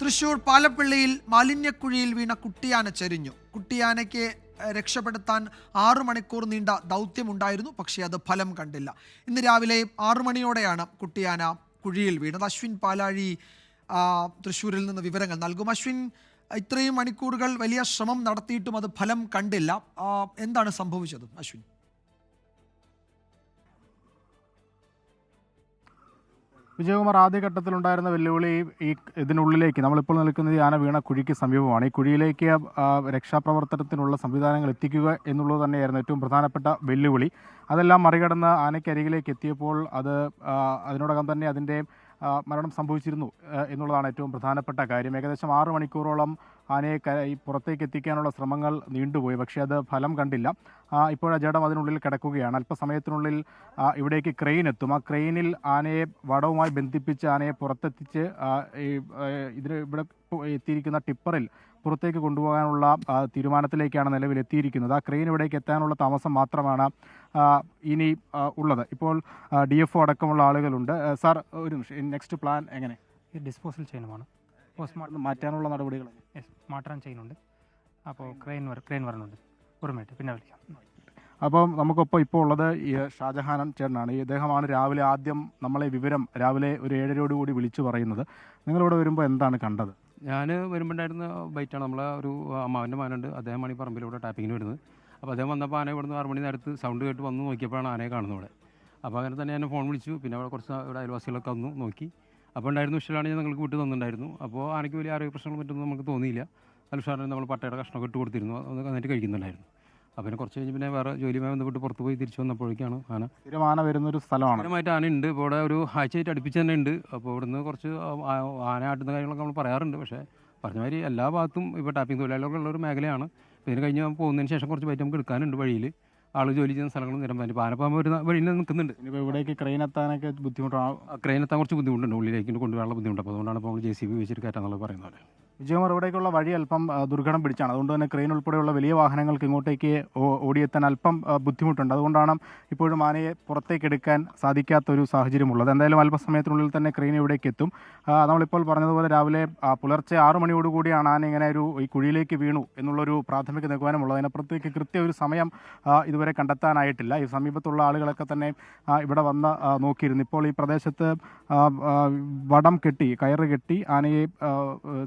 തൃശൂർ പാലപ്പള്ളിയിൽ മാലിന്യക്കുഴിയിൽ വീണ കുട്ടിയാന ചരിഞ്ഞു. കുട്ടിയാനയ്ക്ക് രക്ഷപ്പെടുത്താൻ 6 മണിക്കൂർ നീണ്ട ദൗത്യമുണ്ടായിരുന്നു. പക്ഷേ അത് ഫലം കണ്ടില്ല. ഇന്ന് രാവിലെ 6 മണിയോടെയാണ് കുട്ടിയാന കുഴിയിൽ വീണത്. അശ്വിൻ പാലാഴി തൃശ്ശൂരിൽ നിന്ന് വിവരങ്ങൾ നൽകും. അശ്വിൻ, ഇത്രയും മണിക്കൂറുകൾ വലിയ ശ്രമം നടത്തിയിട്ടും അത് ഫലം കണ്ടില്ല. എന്താണ് സംഭവിച്ചത് അശ്വിൻ? വിജയകുമാർ, ആദ്യഘട്ടത്തിലുണ്ടായിരുന്ന വെല്ലുവിളി ഇതിനുള്ളിലേക്ക് നമ്മളിപ്പോൾ നിൽക്കുന്നത് ആന വീണ കുഴിക്ക് സമീപമാണ്. ഈ കുഴിയിലേക്ക് രക്ഷാപ്രവർത്തനത്തിനുള്ള സംവിധാനങ്ങൾ എത്തിക്കുക എന്നുള്ളത് തന്നെയായിരുന്നു ഏറ്റവും പ്രധാനപ്പെട്ട വെല്ലുവിളി. അതെല്ലാം മറികടന്ന് ആനയ്ക്കരികിലേക്ക് എത്തിയപ്പോൾ അതിനോടകം തന്നെ അതിൻ്റെ മരണം സംഭവിച്ചിരുന്നു എന്നുള്ളതാണ് ഏറ്റവും പ്രധാനപ്പെട്ട കാര്യം. ഏകദേശം 6 മണിക്കൂറോളം ആനയെ പുറത്തേക്ക് എത്തിക്കാനുള്ള ശ്രമങ്ങൾ നീണ്ടുപോയി. പക്ഷേ അത് ഫലം കണ്ടില്ല. ഇപ്പോൾ ജഡം അതിനുള്ളിൽ കിടക്കുകയാണ്. അല്പസമയത്തിനുള്ളിൽ ഇവിടേക്ക് ക്രെയിൻ എത്തും. ആ ക്രെയിനിൽ ആനയെ വടവുമായി ബന്ധിപ്പിച്ച് ആനയെ പുറത്തെത്തിച്ച് ഇവിടെ എത്തിയിരിക്കുന്ന ടിപ്പറിൽ പുറത്തേക്ക് കൊണ്ടുപോകാനുള്ള തീരുമാനത്തിലേക്കാണ് നിലവിൽ എത്തിയിരിക്കുന്നത്. ആ ക്രെയിൻ ഇവിടേക്ക് എത്താനുള്ള താമസം മാത്രമാണ് ഇനി ഉള്ളത്. ഇപ്പോൾ DFO അടക്കമുള്ള ആളുകളുണ്ട്. സാർ, ഒരു നിമിഷം, നെക്സ്റ്റ് പ്ലാൻ എങ്ങനെ? ഡിസ്പോസൽ ചെയ്യുന്നതാണ്. പോസ്റ്റ്മോർട്ടം മാറ്റാനുള്ള നടപടികൾ മാറ്റാൻ ചെയ്യുന്നുണ്ട്. അപ്പോൾ ക്രെയിൻ വരുന്നുണ്ട്. ഒരു മിനിറ്റ്, പിന്നെ വിളിക്കാം. അപ്പം നമുക്കൊപ്പം ഇപ്പോൾ ഉള്ളത് ഷാജഹാനൻ ചേട്ടനാണ്. ഇദ്ദേഹമാണ് രാവിലെ ആദ്യം നമ്മളെ വിവരം രാവിലെ ഒരു 7:30 കൂടി വിളിച്ചു പറയുന്നത്. നിങ്ങളിവിടെ വരുമ്പോൾ എന്താണ് കണ്ടത്? ഞാൻ വരുമ്പോണ്ടായിരുന്ന ബൈറ്റാണ്. നമ്മളെ ഒരു അമ്മാവൻ്റെ മകനുണ്ട്, അദ്ദേഹമാണ് ഈ പറമ്പിലൂടെ ടാപ്പിങ്ങിന് വരുന്നത്. അപ്പോൾ അദ്ദേഹം വന്നപ്പോൾ ആന ഇവിടുന്ന് 6 മണി നേരത്ത് സൗണ്ട് കേട്ട് വന്ന് നോക്കിയപ്പോഴാണ് ആനയെ കാണുന്നത് ഇവിടെ. അപ്പോൾ അങ്ങനെ തന്നെ ഞാൻ ഫോൺ വിളിച്ചു. പിന്നെ അവിടെ കുറച്ച് ഇവിടെ അയൽവാസികളൊക്കെ വന്നു നോക്കി. അപ്പോൾ ഉണ്ടായിരുന്നു ഉഷാറാണ് ഞാൻ നിങ്ങൾക്ക് വിട്ട് തന്നിട്ടുണ്ടായിരുന്നു. അപ്പോൾ ആനയ്ക്ക് വലിയ ആരോഗ്യ പ്രശ്നങ്ങൾ പറ്റുമെന്ന് നമുക്ക് തോന്നിയില്ല. നല്ല ഉഷാറാണ്. നമ്മൾ പട്ടയുടെ കഷ്ണമൊക്കെ ഇട്ട് കൊടുത്തിരുന്നു. അത് നന്നായിട്ട് കഴിക്കുന്നുണ്ടായിരുന്നു. അപ്പോൾ പിന്നെ കുറച്ച് കഴിഞ്ഞ് പിന്നെ വേറെ ജോലിയുമായി ബന്ധപ്പെട്ട് പുറത്ത് പോയി തിരിച്ചു വന്നപ്പോഴേക്കാണ് ആന വരുന്നൊരു സ്ഥലമാണ്. സ്ഥിരമായിട്ട് ആന ഉണ്ട്. ഇപ്പോൾ ഇവിടെ ഒരു ആഴ്ചയായിട്ട് അടുപ്പിച്ച് തന്നെ ഉണ്ട്. അപ്പോൾ ഇവിടുന്ന് കുറച്ച് ആന ആട്ടുന്ന കാര്യങ്ങളൊക്കെ നമ്മൾ പറയാറുണ്ട്. പക്ഷേ പറഞ്ഞ മാതിരി എല്ലാ ഭാഗത്തും ഇപ്പോൾ ടാപ്പിംഗ് തൊഴിലാളികളൊക്കെ ഉള്ളൊരു മേഖലയാണ്. ഇതിന് കഴിഞ്ഞ് പോകുന്നതിന് ശേഷം കുറച്ച് ബൈറ്റ് നമുക്ക് എടുക്കാനുണ്ട്. വഴിയിൽ ആൾ ജോലി ചെയ്യുന്ന സ്ഥലങ്ങളും നിരമ്പാൻ ഇപ്പോൾ ആനപ്പാകുമ്പോൾ ഒരു വഴിയിൽ നിൽക്കുന്നുണ്ട്. ഇപ്പോൾ ഇവിടേക്ക് ക്രെയിൻ എത്താനൊക്കെ ബുദ്ധിമുട്ടാണ്. ക്രെയിൻ എത്താൻ കുറച്ച് ബുദ്ധിമുട്ടുണ്ട്. ഉള്ളിലേക്ക് കൊണ്ടുപോകാനുള്ള ബുദ്ധിമുട്ട്. അപ്പോൾ അതുകൊണ്ടാണ് ഇപ്പോൾ നമ്മൾ JCB വെച്ചിട്ട് കയറ്റാന്നുള്ളത് പറയുന്നത്. വിജയകുമാർ, ഇവിടേക്കുള്ള വഴി അല്പം ദുർഘടം പിടിച്ചാണ്. അതുകൊണ്ട് തന്നെ ക്രെയിൻ ഉൾപ്പെടെയുള്ള വലിയ വാഹനങ്ങൾക്ക് ഇങ്ങോട്ടേക്ക് ഓടിയെത്താൻ അല്പം ബുദ്ധിമുട്ടുണ്ട്. അതുകൊണ്ടാണ് ഇപ്പോഴും ആനയെ പുറത്തേക്ക് എടുക്കാൻ സാധിക്കാത്തൊരു സാഹചര്യമുള്ളത്. എന്തായാലും അല്പസമയത്തിനുള്ളിൽ തന്നെ ക്രെയിൻ ഇവിടേക്ക് എത്തും. നമ്മളിപ്പോൾ പറഞ്ഞതുപോലെ രാവിലെ പുലർച്ചെ 6 മണിയോടുകൂടിയാണ് ആന ഇങ്ങനെ ഈ കുഴിയിലേക്ക് വീണു എന്നുള്ളൊരു പ്രാഥമിക നിഗമനമുള്ളത്. അതിനപ്പുറത്തേക്ക് കൃത്യ ഒരു സമയം ഇതുവരെ കണ്ടെത്താനായിട്ടില്ല. ഈ സമീപത്തുള്ള ആളുകളൊക്കെ തന്നെ ഇവിടെ വന്ന് നോക്കിയിരുന്നു. ഇപ്പോൾ ഈ പ്രദേശത്ത് വടം കെട്ടി, കയറ് കെട്ടി ആനയെ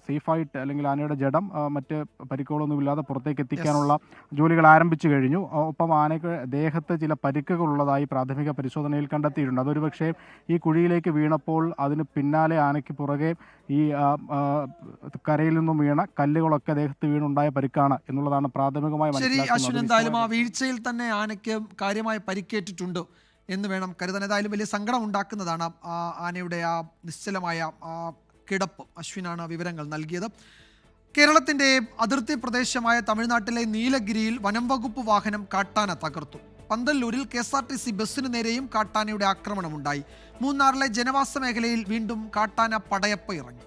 സേഫായിട്ട്, അല്ലെങ്കിൽ ആനയുടെ ജഡം മറ്റ് പരിക്കുകളൊന്നുമില്ലാതെ പുറത്തേക്ക് എത്തിക്കാനുള്ള ജോലികൾ ആരംഭിച്ചു കഴിഞ്ഞു. ഒപ്പം ആനയ്ക്ക് ദേഹത്ത് ചില പരിക്കുകൾ ഉള്ളതായി പ്രാഥമിക പരിശോധനയിൽ കണ്ടെത്തിയിട്ടുണ്ട്. അതൊരു പക്ഷേ ഈ കുഴിയിലേക്ക് വീണപ്പോൾ അതിന് പിന്നാലെ ആനയ്ക്ക് പുറകെ ഈ കരയിൽ നിന്നും വീണ കല്ലുകളൊക്കെ ദേഹത്ത് വീണുണ്ടായ പരിക്കാണ് എന്നുള്ളതാണ് പ്രാഥമികമായി മനസ്സിലാക്കുന്നത്. എന്തായാലും ആ വീഴ്ചയിൽ തന്നെ ആനയ്ക്ക് കാര്യമായ പരിക്കേറ്റിട്ടുണ്ട് എന്ന് വേണം കരുതാൻ. ഏതായാലും വലിയ സങ്കടം ഉണ്ടാക്കുന്നതാണ് ആനയുടെ ആ നിശ്ചലമായ കിടപ്പ്. അശ്വിനാണ് വിവരങ്ങൾ നൽകിയത്. കേരളത്തിൻ്റെ അതിർത്തി പ്രദേശമായ തമിഴ്നാട്ടിലെ നീലഗിരിയിൽ വനം വകുപ്പ് വാഹനം കാട്ടാന തകർത്തു. പന്തല്ലൂരിൽ KSRTC ബസ്സിന് നേരെയും കാട്ടാനയുടെ ആക്രമണമുണ്ടായി. മൂന്നാറിലെ ജനവാസ മേഖലയിൽ വീണ്ടും കാട്ടാന പടയപ്പ ഇറങ്ങി.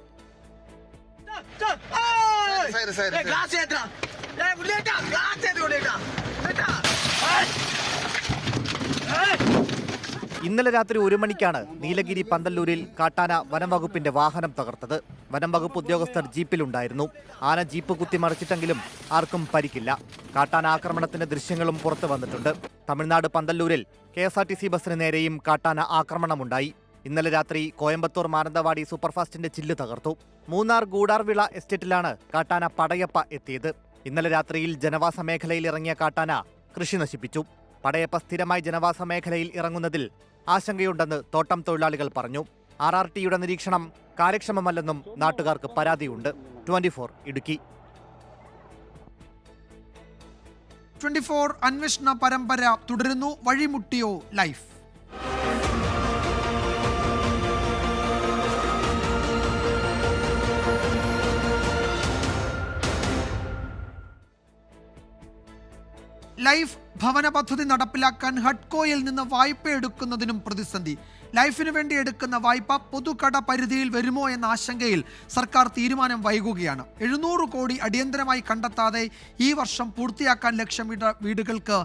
ഇന്നലെ രാത്രി 1 മണിക്കാണ് നീലഗിരി പന്തല്ലൂരിൽ കാട്ടാന വനം വകുപ്പിന്റെ വാഹനം തകർത്തത്. വനം വകുപ്പ് ഉദ്യോഗസ്ഥർ ജീപ്പിലുണ്ടായിരുന്നു. ആന ജീപ്പ് കുത്തിമറിച്ചിട്ടെങ്കിലും ആർക്കും പരിക്കില്ല. കാട്ടാന ആക്രമണത്തിന്റെ ദൃശ്യങ്ങളും പുറത്തു വന്നിട്ടുണ്ട്. തമിഴ്നാട് പന്തല്ലൂരിൽ KSRTC ബസ്സിന് നേരെയും കാട്ടാന ആക്രമണമുണ്ടായി. ഇന്നലെ രാത്രി കോയമ്പത്തൂർ മാനന്തവാടി സൂപ്പർഫാസ്റ്റിന്റെ ചില്ല് തകർത്തു. മൂന്നാർ ഗൂഡാർവിള എസ്റ്റേറ്റിലാണ് കാട്ടാന പടയപ്പ എത്തിയത്. ഇന്നലെ രാത്രിയിൽ ജനവാസ മേഖലയിൽ ഇറങ്ങിയ കാട്ടാന കൃഷി നശിപ്പിച്ചു. പടയപ്പ സ്ഥിരമായി ജനവാസ മേഖലയിൽ ഇറങ്ങുന്നതിൽ ആശങ്കയുണ്ടെന്ന് തോട്ടം തൊഴിലാളികൾ പറഞ്ഞു. RRTയുടെ നിരീക്ഷണം കാര്യക്ഷമമല്ലെന്നും നാട്ടുകാർക്ക് പരാതിയുണ്ട്. 24 ഇടുക്കി. 24 അന്വേഷണ പരമ്പര തുടരുന്നു. വഴിമുട്ടിയോ ലൈഫ്. ലൈഫ് ഭവന പദ്ധതി നടപ്പിലാക്കാൻ ഹഡ്കോയിൽ നിന്ന് വായ്പ എടുക്കുന്നതിനും പ്രതിസന്ധി. ലൈഫിന് വേണ്ടി എടുക്കുന്ന വായ്പ പൊതുകട പരിധിയിൽ വരുമോ എന്ന ആശങ്കയിൽ സർക്കാർ തീരുമാനം വൈകുകയാണ്. 700 കോടി അടിയന്തരമായി കണ്ടെത്താതെ ഈ വർഷം പൂർത്തിയാക്കാൻ ലക്ഷ്യം വീടുകൾക്ക്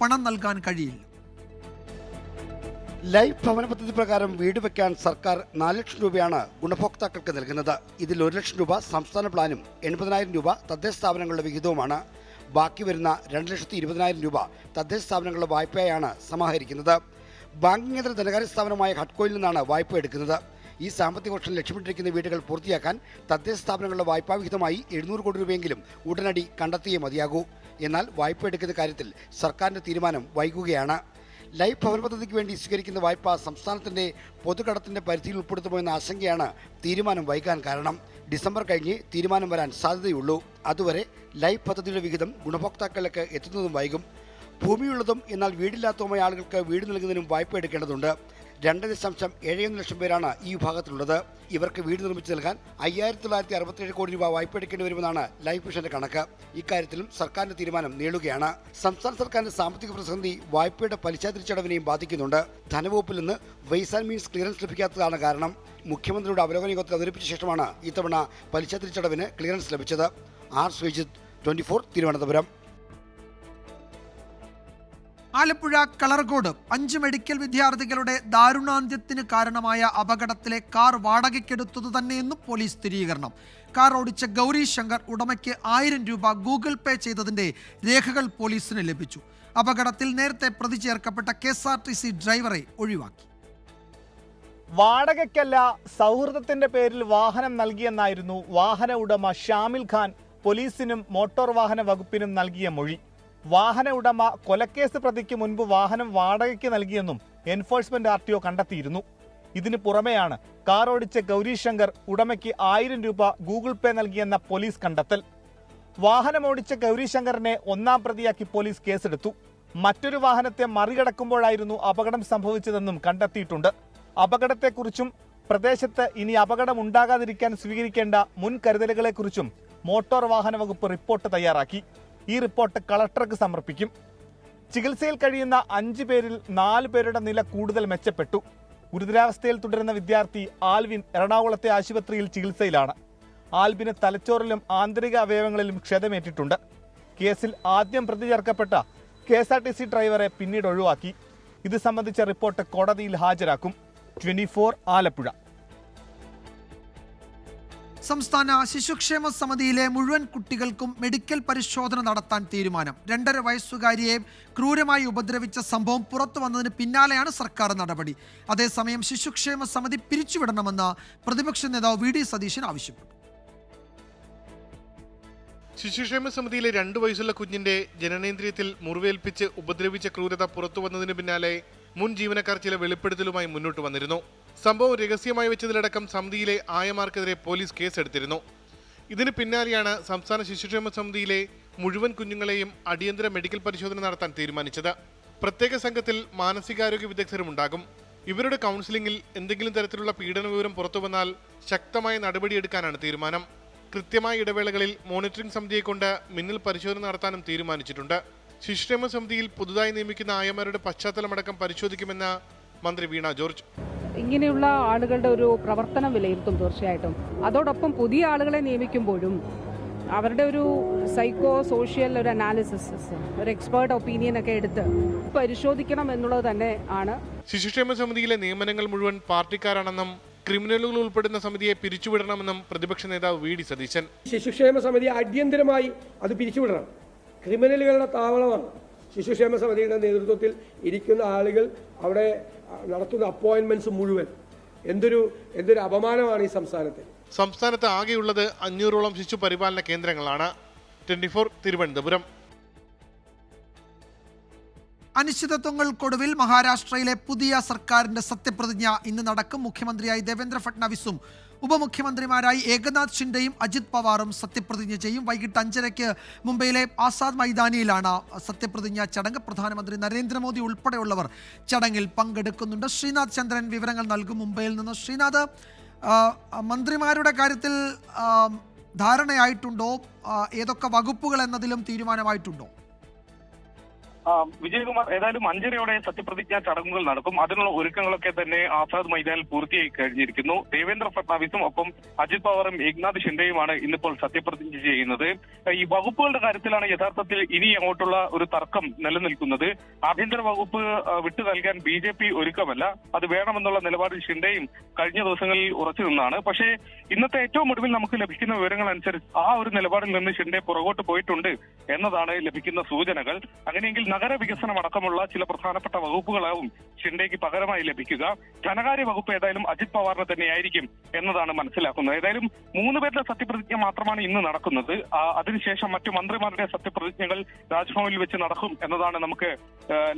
പണം നൽകാൻ കഴിയില്ല. ലൈഫ് ഭവന പദ്ധതി പ്രകാരം വീട് വെക്കാൻ സർക്കാർ 4 ലക്ഷം രൂപയാണ് ഗുണഭോക്താക്കൾക്ക് നൽകുന്നത്. ഇതിൽ 1 ലക്ഷം രൂപ സംസ്ഥാന പ്ലാനും 80,000 രൂപ തദ്ദേശ സ്ഥാപനങ്ങളുടെ വിഹിതവുമാണ്. ബാക്കി വരുന്ന 2,20,000 രൂപ തദ്ദേശ സ്ഥാപനങ്ങളുടെ വായ്പയായാണ് സമാഹരിക്കുന്നത്. ബാങ്കിങ്ങേതര ധനകാര്യ സ്ഥാപനമായ ഹഡ്കോയിൽ നിന്നാണ് വായ്പ എടുക്കുന്നത്. ഈ സാമ്പത്തിക വർഷം ലക്ഷ്യമിട്ടിരിക്കുന്ന വീടുകൾ പൂർത്തിയാക്കാൻ തദ്ദേശ സ്ഥാപനങ്ങളുടെ വായ്പാ വിഹിതമായി 700 കോടി രൂപയെങ്കിലും ഉടനടി കണ്ടെത്തിയേ മതിയാകൂ. എന്നാൽ വായ്പ എടുക്കുന്ന കാര്യത്തിൽ സർക്കാരിന്റെ തീരുമാനം വൈകുകയാണ്. ലൈഫ് ഭവന പദ്ധതിക്ക് വേണ്ടി സ്വീകരിക്കുന്ന വായ്പ സംസ്ഥാനത്തിന്റെ പൊതുകടത്തിന്റെ പരിധിയിൽ ഉൾപ്പെടുത്തുമോ എന്ന ആശങ്കയാണ് തീരുമാനം വൈകാൻ കാരണം. ഡിസംബർ കഴിഞ്ഞ് തീരുമാനം വരാൻ സാധ്യതയുള്ളൂ. അതുവരെ ലൈഫ് പദ്ധതിയുടെ വിഹിതം ഗുണഭോക്താക്കളിലേക്ക് എത്തുന്നതും വൈകും. ഭൂമിയുള്ളതും എന്നാൽ വീടില്ലാത്തതുമായ ആളുകൾക്ക് വീട് നൽകുന്നതിനും വായ്പ എടുക്കേണ്ടതുണ്ട്. 2.71 ലക്ഷം പേരാണ് ഈ വിഭാഗത്തിലുള്ളത്. ഇവർക്ക് വീട് നിർമ്മിച്ചു നൽകാൻ 5,967 കോടി രൂപ വായ്പ എടുക്കേണ്ടി വരുമെന്നാണ് ലൈഫ് മിഷന്റെ കണക്ക്. ഇക്കാര്യത്തിലും സർക്കാരിന്റെ തീരുമാനം നീളുകയാണ്. സംസ്ഥാന സർക്കാരിന്റെ സാമ്പത്തിക പ്രതിസന്ധി വായ്പയുടെ പലിശ തിരിച്ചടവിനെയും ബാധിക്കുന്നുണ്ട്. ധനവകുപ്പിൽ നിന്ന് വൈസ് ആൻഡ് മീൻസ് ക്ലിയറൻസ് ലഭിക്കാത്തതാണ് കാരണം. മുഖ്യമന്ത്രിയുടെ അവലോകന യോഗത്തിൽ അവതരിപ്പിച്ച ശേഷമാണ് ഇത്തവണ പലിശ തിരിച്ചടവിന് ക്ലിയറൻസ് ലഭിച്ചത്. R. ശ്രീജിത്ത്, 24 തിരുവനന്തപുരം. ആലപ്പുഴ കളർകോട് 5 മെഡിക്കൽ വിദ്യാർത്ഥികളുടെ ദാരുണാന്ത്യത്തിന് കാരണമായ അപകടത്തിലെ കാർ വാടകയ്ക്കെടുത്തത് തന്നെയെന്നും പോലീസ് സ്ഥിരീകരണം. കാർ ഓടിച്ച ഗൗരി ശങ്കർ ഉടമയ്ക്ക് 1000 രൂപ ഗൂഗിൾ പേ ചെയ്തതിന്റെ രേഖകൾ പോലീസിന് ലഭിച്ചു. അപകടത്തിൽ നേരത്തെ പ്രതി ചേർക്കപ്പെട്ട KSRTC ഡ്രൈവറെ ഒഴിവാക്കി. വാടകയ്ക്കല്ല, സൗഹൃദത്തിന്റെ പേരിൽ വാഹനം നൽകിയെന്നായിരുന്നു വാഹന ഉടമ ഷാമിൽ ഖാൻ പോലീസിനും മോട്ടോർ വാഹന വകുപ്പിനും നൽകിയ മൊഴി. വാഹന ഉടമ കൊലക്കേസ് പ്രതിക്ക് മുൻപ് വാഹനം വാടകയ്ക്ക് നൽകിയെന്നും എൻഫോഴ്സ്മെന്റ് RTO കണ്ടെത്തിയിരുന്നു. ഇതിന് പുറമെയാണ് കാർ ഓടിച്ച ഗൗരി ശങ്കർ ഉടമയ്ക്ക് 1000 രൂപ ഗൂഗിൾ പേ നൽകിയെന്ന പോലീസ് കണ്ടെത്തൽ. വാഹനമോടിച്ച ഗൗരി ശങ്കറിനെ 1-ാം പ്രതിയാക്കി പോലീസ് കേസെടുത്തു. മറ്റൊരു വാഹനത്തെ മറികടക്കുമ്പോഴായിരുന്നു അപകടം സംഭവിച്ചതെന്നും കണ്ടെത്തിയിട്ടുണ്ട്. അപകടത്തെക്കുറിച്ചും പ്രദേശത്ത് ഇനി അപകടം ഉണ്ടാകാതിരിക്കാൻ സ്വീകരിക്കേണ്ട മുൻകരുതലുകളെക്കുറിച്ചും മോട്ടോർ വാഹന വകുപ്പ് റിപ്പോർട്ട് തയ്യാറാക്കി. ഈ റിപ്പോർട്ട് കളക്ടർക്ക് സമർപ്പിക്കും. ചികിത്സയിൽ കഴിയുന്ന 5 പേരിൽ 4 പേരുടെ നില കൂടുതൽ മെച്ചപ്പെട്ടു. ഗുരുതരാവസ്ഥയിൽ തുടരുന്ന വിദ്യാർത്ഥി ആൽവിൻ എറണാകുളത്തെ ആശുപത്രിയിൽ ചികിത്സയിലാണ്. ആൽബിന് തലച്ചോറിലും ആന്തരിക അവയവങ്ങളിലും ക്ഷതമേറ്റിട്ടുണ്ട്. കേസിൽ ആദ്യം പ്രതി ചേർക്കപ്പെട്ട KSRTC ഡ്രൈവറെ പിന്നീട് ഒഴിവാക്കി. ഇത് സംബന്ധിച്ച റിപ്പോർട്ട് കോടതിയിൽ ഹാജരാക്കും. 24 ആലപ്പുഴ. സംസ്ഥാന ശിശുക്ഷേമ സമിതിയിലെ മുഴുവൻ കുട്ടികൾക്കും മെഡിക്കൽ പരിശോധന നടത്താൻ തീരുമാനം. 2.5 വയസ്സുകാരിയെ ക്രൂരമായി ഉപദ്രവിച്ച സംഭവം പുറത്തു വന്നതിന് പിന്നാലെയാണ് സർക്കാർ നടപടി. അതേസമയം ശിശുക്ഷേമ സമിതി പിരിച്ചുവിടണമെന്ന് പ്രതിപക്ഷ നേതാവ് VD സതീശൻ ആവശ്യപ്പെട്ടു. ശിശുക്ഷേമ സമിതിയിലെ 2 വയസ്സുള്ള കുഞ്ഞിന്റെ ജനനേന്ദ്രിയത്തിൽ മുറിവേൽപ്പിച്ച് ഉപദ്രവിച്ച ക്രൂരത പുറത്തു വന്നതിന് പിന്നാലെ മുൻ ജീവനക്കാർ ചില വെളിപ്പെടുത്തലുമായി മുന്നോട്ട് വന്നിരുന്നു. സംഭവം രഹസ്യമായി വെച്ചതിലടക്കം സമിതിയിലെ ആയമാർക്കെതിരെ പോലീസ് കേസെടുത്തിരുന്നു. ഇതിന് പിന്നാലെയാണ് സംസ്ഥാന ശിശുക്ഷേമ സമിതിയിലെ മുഴുവൻ കുഞ്ഞുങ്ങളെയും അടിയന്തര മെഡിക്കൽ പരിശോധന നടത്താൻ തീരുമാനിച്ചത്. പ്രത്യേക സംഘത്തിൽ മാനസികാരോഗ്യ വിദഗ്ധരുമുണ്ടാകും. ഇവരുടെ കൗൺസിലിംഗിൽ എന്തെങ്കിലും തരത്തിലുള്ള പീഡന വിവരം പുറത്തു വന്നാൽ ശക്തമായ നടപടിയെടുക്കാനാണ് തീരുമാനം. കൃത്യമായ ഇടവേളകളിൽ മോണിറ്ററിംഗ് സമിതിയെ കൊണ്ട് മിന്നൽ പരിശോധന നടത്താനും തീരുമാനിച്ചിട്ടുണ്ട്. ശിശുക്ഷേമ സമിതിയിൽ പുതുതായി നിയമിക്കുന്ന ആയമാരുടെ പശ്ചാത്തലമടക്കം പരിശോധിക്കുമെന്ന് മന്ത്രി വീണ ജോർജ്. ഇങ്ങനെയുള്ള ആളുകളുടെ ഒരു പ്രവർത്തനം വിലയിരുത്തും തീർച്ചയായിട്ടും. അതോടൊപ്പം പുതിയ ആളുകളെ നിയമിക്കുമ്പോഴും അവരുടെ ഒരു സൈക്കോ സോഷ്യൽ ഒരു അനാലിസിസ്, ഒരു എക്സ്പേർട്ട് ഒപ്പീനിയൻ ഒക്കെ എടുത്ത് പരിശോധിക്കണം എന്നുള്ളത് തന്നെ ആണ്. ശിശുക്ഷേമ സമിതിയിലെ നിയമനങ്ങൾ മുഴുവൻ പാർട്ടിക്കാരാണെന്നും ക്രിമിനലുകൾ ഉൾപ്പെടുന്ന സമിതിയെ പിരിച്ചുവിടണമെന്നും പ്രതിപക്ഷ നേതാവ് VD സതീശൻ. ശിശുക്ഷേമ സമിതി അടിയന്തരമായി അത് പിരിച്ചുവിടണം. ക്രിമിനലുകളുടെ താവളമാണ് ശിശുക്ഷേമ സമിതിയുടെ നേതൃത്വത്തിൽ ഇരിക്കുന്ന ആളുകൾ. അവിടെ നടത്തുന്ന അപ്പോയിന്റ്മെന്റ്സ് മുഴുവൻ എന്തൊരു അപമാനമാണ് ഈ സംസ്ഥാനത്തിൽ. സംസ്ഥാനത്ത് ആകെയുള്ളത് 500ഓളം ശിശു പരിപാലന കേന്ദ്രങ്ങളാണ്. 24 തിരുവനന്തപുരം. അനിശ്ചിതത്വങ്ങൾക്കൊടുവിൽ മഹാരാഷ്ട്രയിലെ പുതിയ സർക്കാരിന്റെ സത്യപ്രതിജ്ഞ ഇന്ന് നടക്കും. മുഖ്യമന്ത്രിയായി ദേവേന്ദ്ര ഫട്നാവിസും ഉപമുഖ്യമന്ത്രിമാരായി ഏകനാഥ് ഷിൻഡെയും അജിത് പവാറും സത്യപ്രതിജ്ഞ ചെയ്യും. വൈകിട്ട് 5:30 മുംബൈയിലെ ആസാദ് മൈതാനിയിലാണ് സത്യപ്രതിജ്ഞ ചടങ്ങ്. പ്രധാനമന്ത്രി നരേന്ദ്രമോദി ഉൾപ്പെടെയുള്ളവർ ചടങ്ങിൽ പങ്കെടുക്കുന്നുണ്ട്. ശ്രീനാഥ് ചന്ദ്രൻ വിവരങ്ങൾ നൽകും മുംബൈയിൽ നിന്ന്. ശ്രീനാഥ്, മന്ത്രിമാരുടെ കാര്യത്തിൽ ധാരണയായിട്ടുണ്ടോ? ഏതൊക്കെ വകുപ്പുകൾ എന്നതിലും തീരുമാനമായിട്ടുണ്ടോ? വിജയകുമാർ, ഏതായാലും 5:30യോടെ സത്യപ്രതിജ്ഞാ ചടങ്ങുകൾ നടക്കും. അതിനുള്ള ഒരുക്കങ്ങളൊക്കെ തന്നെ ആസാദ് മൈതാനിൽ പൂർത്തിയായി കഴിഞ്ഞിരിക്കുന്നു. ദേവേന്ദ്ര ഫട്നാവിസും ഒപ്പം അജിത് പവാറും ഏകനാഥ് ഷിൻഡെയുമാണ് ഇന്നിപ്പോൾ സത്യപ്രതിജ്ഞ ചെയ്യുന്നത്. ഈ വകുപ്പുകളുടെ കാര്യത്തിലാണ് യഥാർത്ഥത്തിൽ ഇനി അങ്ങോട്ടുള്ള ഒരു തർക്കം നിലനിൽക്കുന്നത്. ആഭ്യന്തര വകുപ്പ് വിട്ടു നൽകാൻ BJP ഒരുക്കമല്ല. അത് വേണമെന്നുള്ള നിലപാടിൽ ഷിൻഡെയും കഴിഞ്ഞ ദിവസങ്ങളിൽ ഉറച്ചു നിന്നാണ്. പക്ഷേ ഇന്നത്തെ ഏറ്റവും ഒടുവിൽ നമുക്ക് ലഭിക്കുന്ന വിവരങ്ങൾ അനുസരിച്ച് ആ ഒരു നിലപാടിൽ നിന്ന് ഷിൻഡെ പുറകോട്ട് പോയിട്ടുണ്ട് എന്നതാണ് ലഭിക്കുന്ന സൂചനകൾ. അങ്ങനെയെങ്കിൽ നഗരവികസനം അടക്കമുള്ള ചില പ്രധാനപ്പെട്ട വകുപ്പുകളാവും ഷിൻഡെക്ക് പകരമായി ലഭിക്കുക. ധനകാര്യ വകുപ്പ് ഏതായാലും അജിത് പവാറിന് തന്നെയായിരിക്കും എന്നതാണ് മനസ്സിലാക്കുന്നത്. ഏതായാലും 3 പേരുടെ സത്യപ്രതിജ്ഞ മാത്രമാണ് ഇന്ന് നടക്കുന്നത്. അതിനുശേഷം മറ്റു മന്ത്രിമാരുടെ സത്യപ്രതിജ്ഞകൾ രാജ്ഭവനിൽ വെച്ച് നടക്കും എന്നതാണ് നമുക്ക്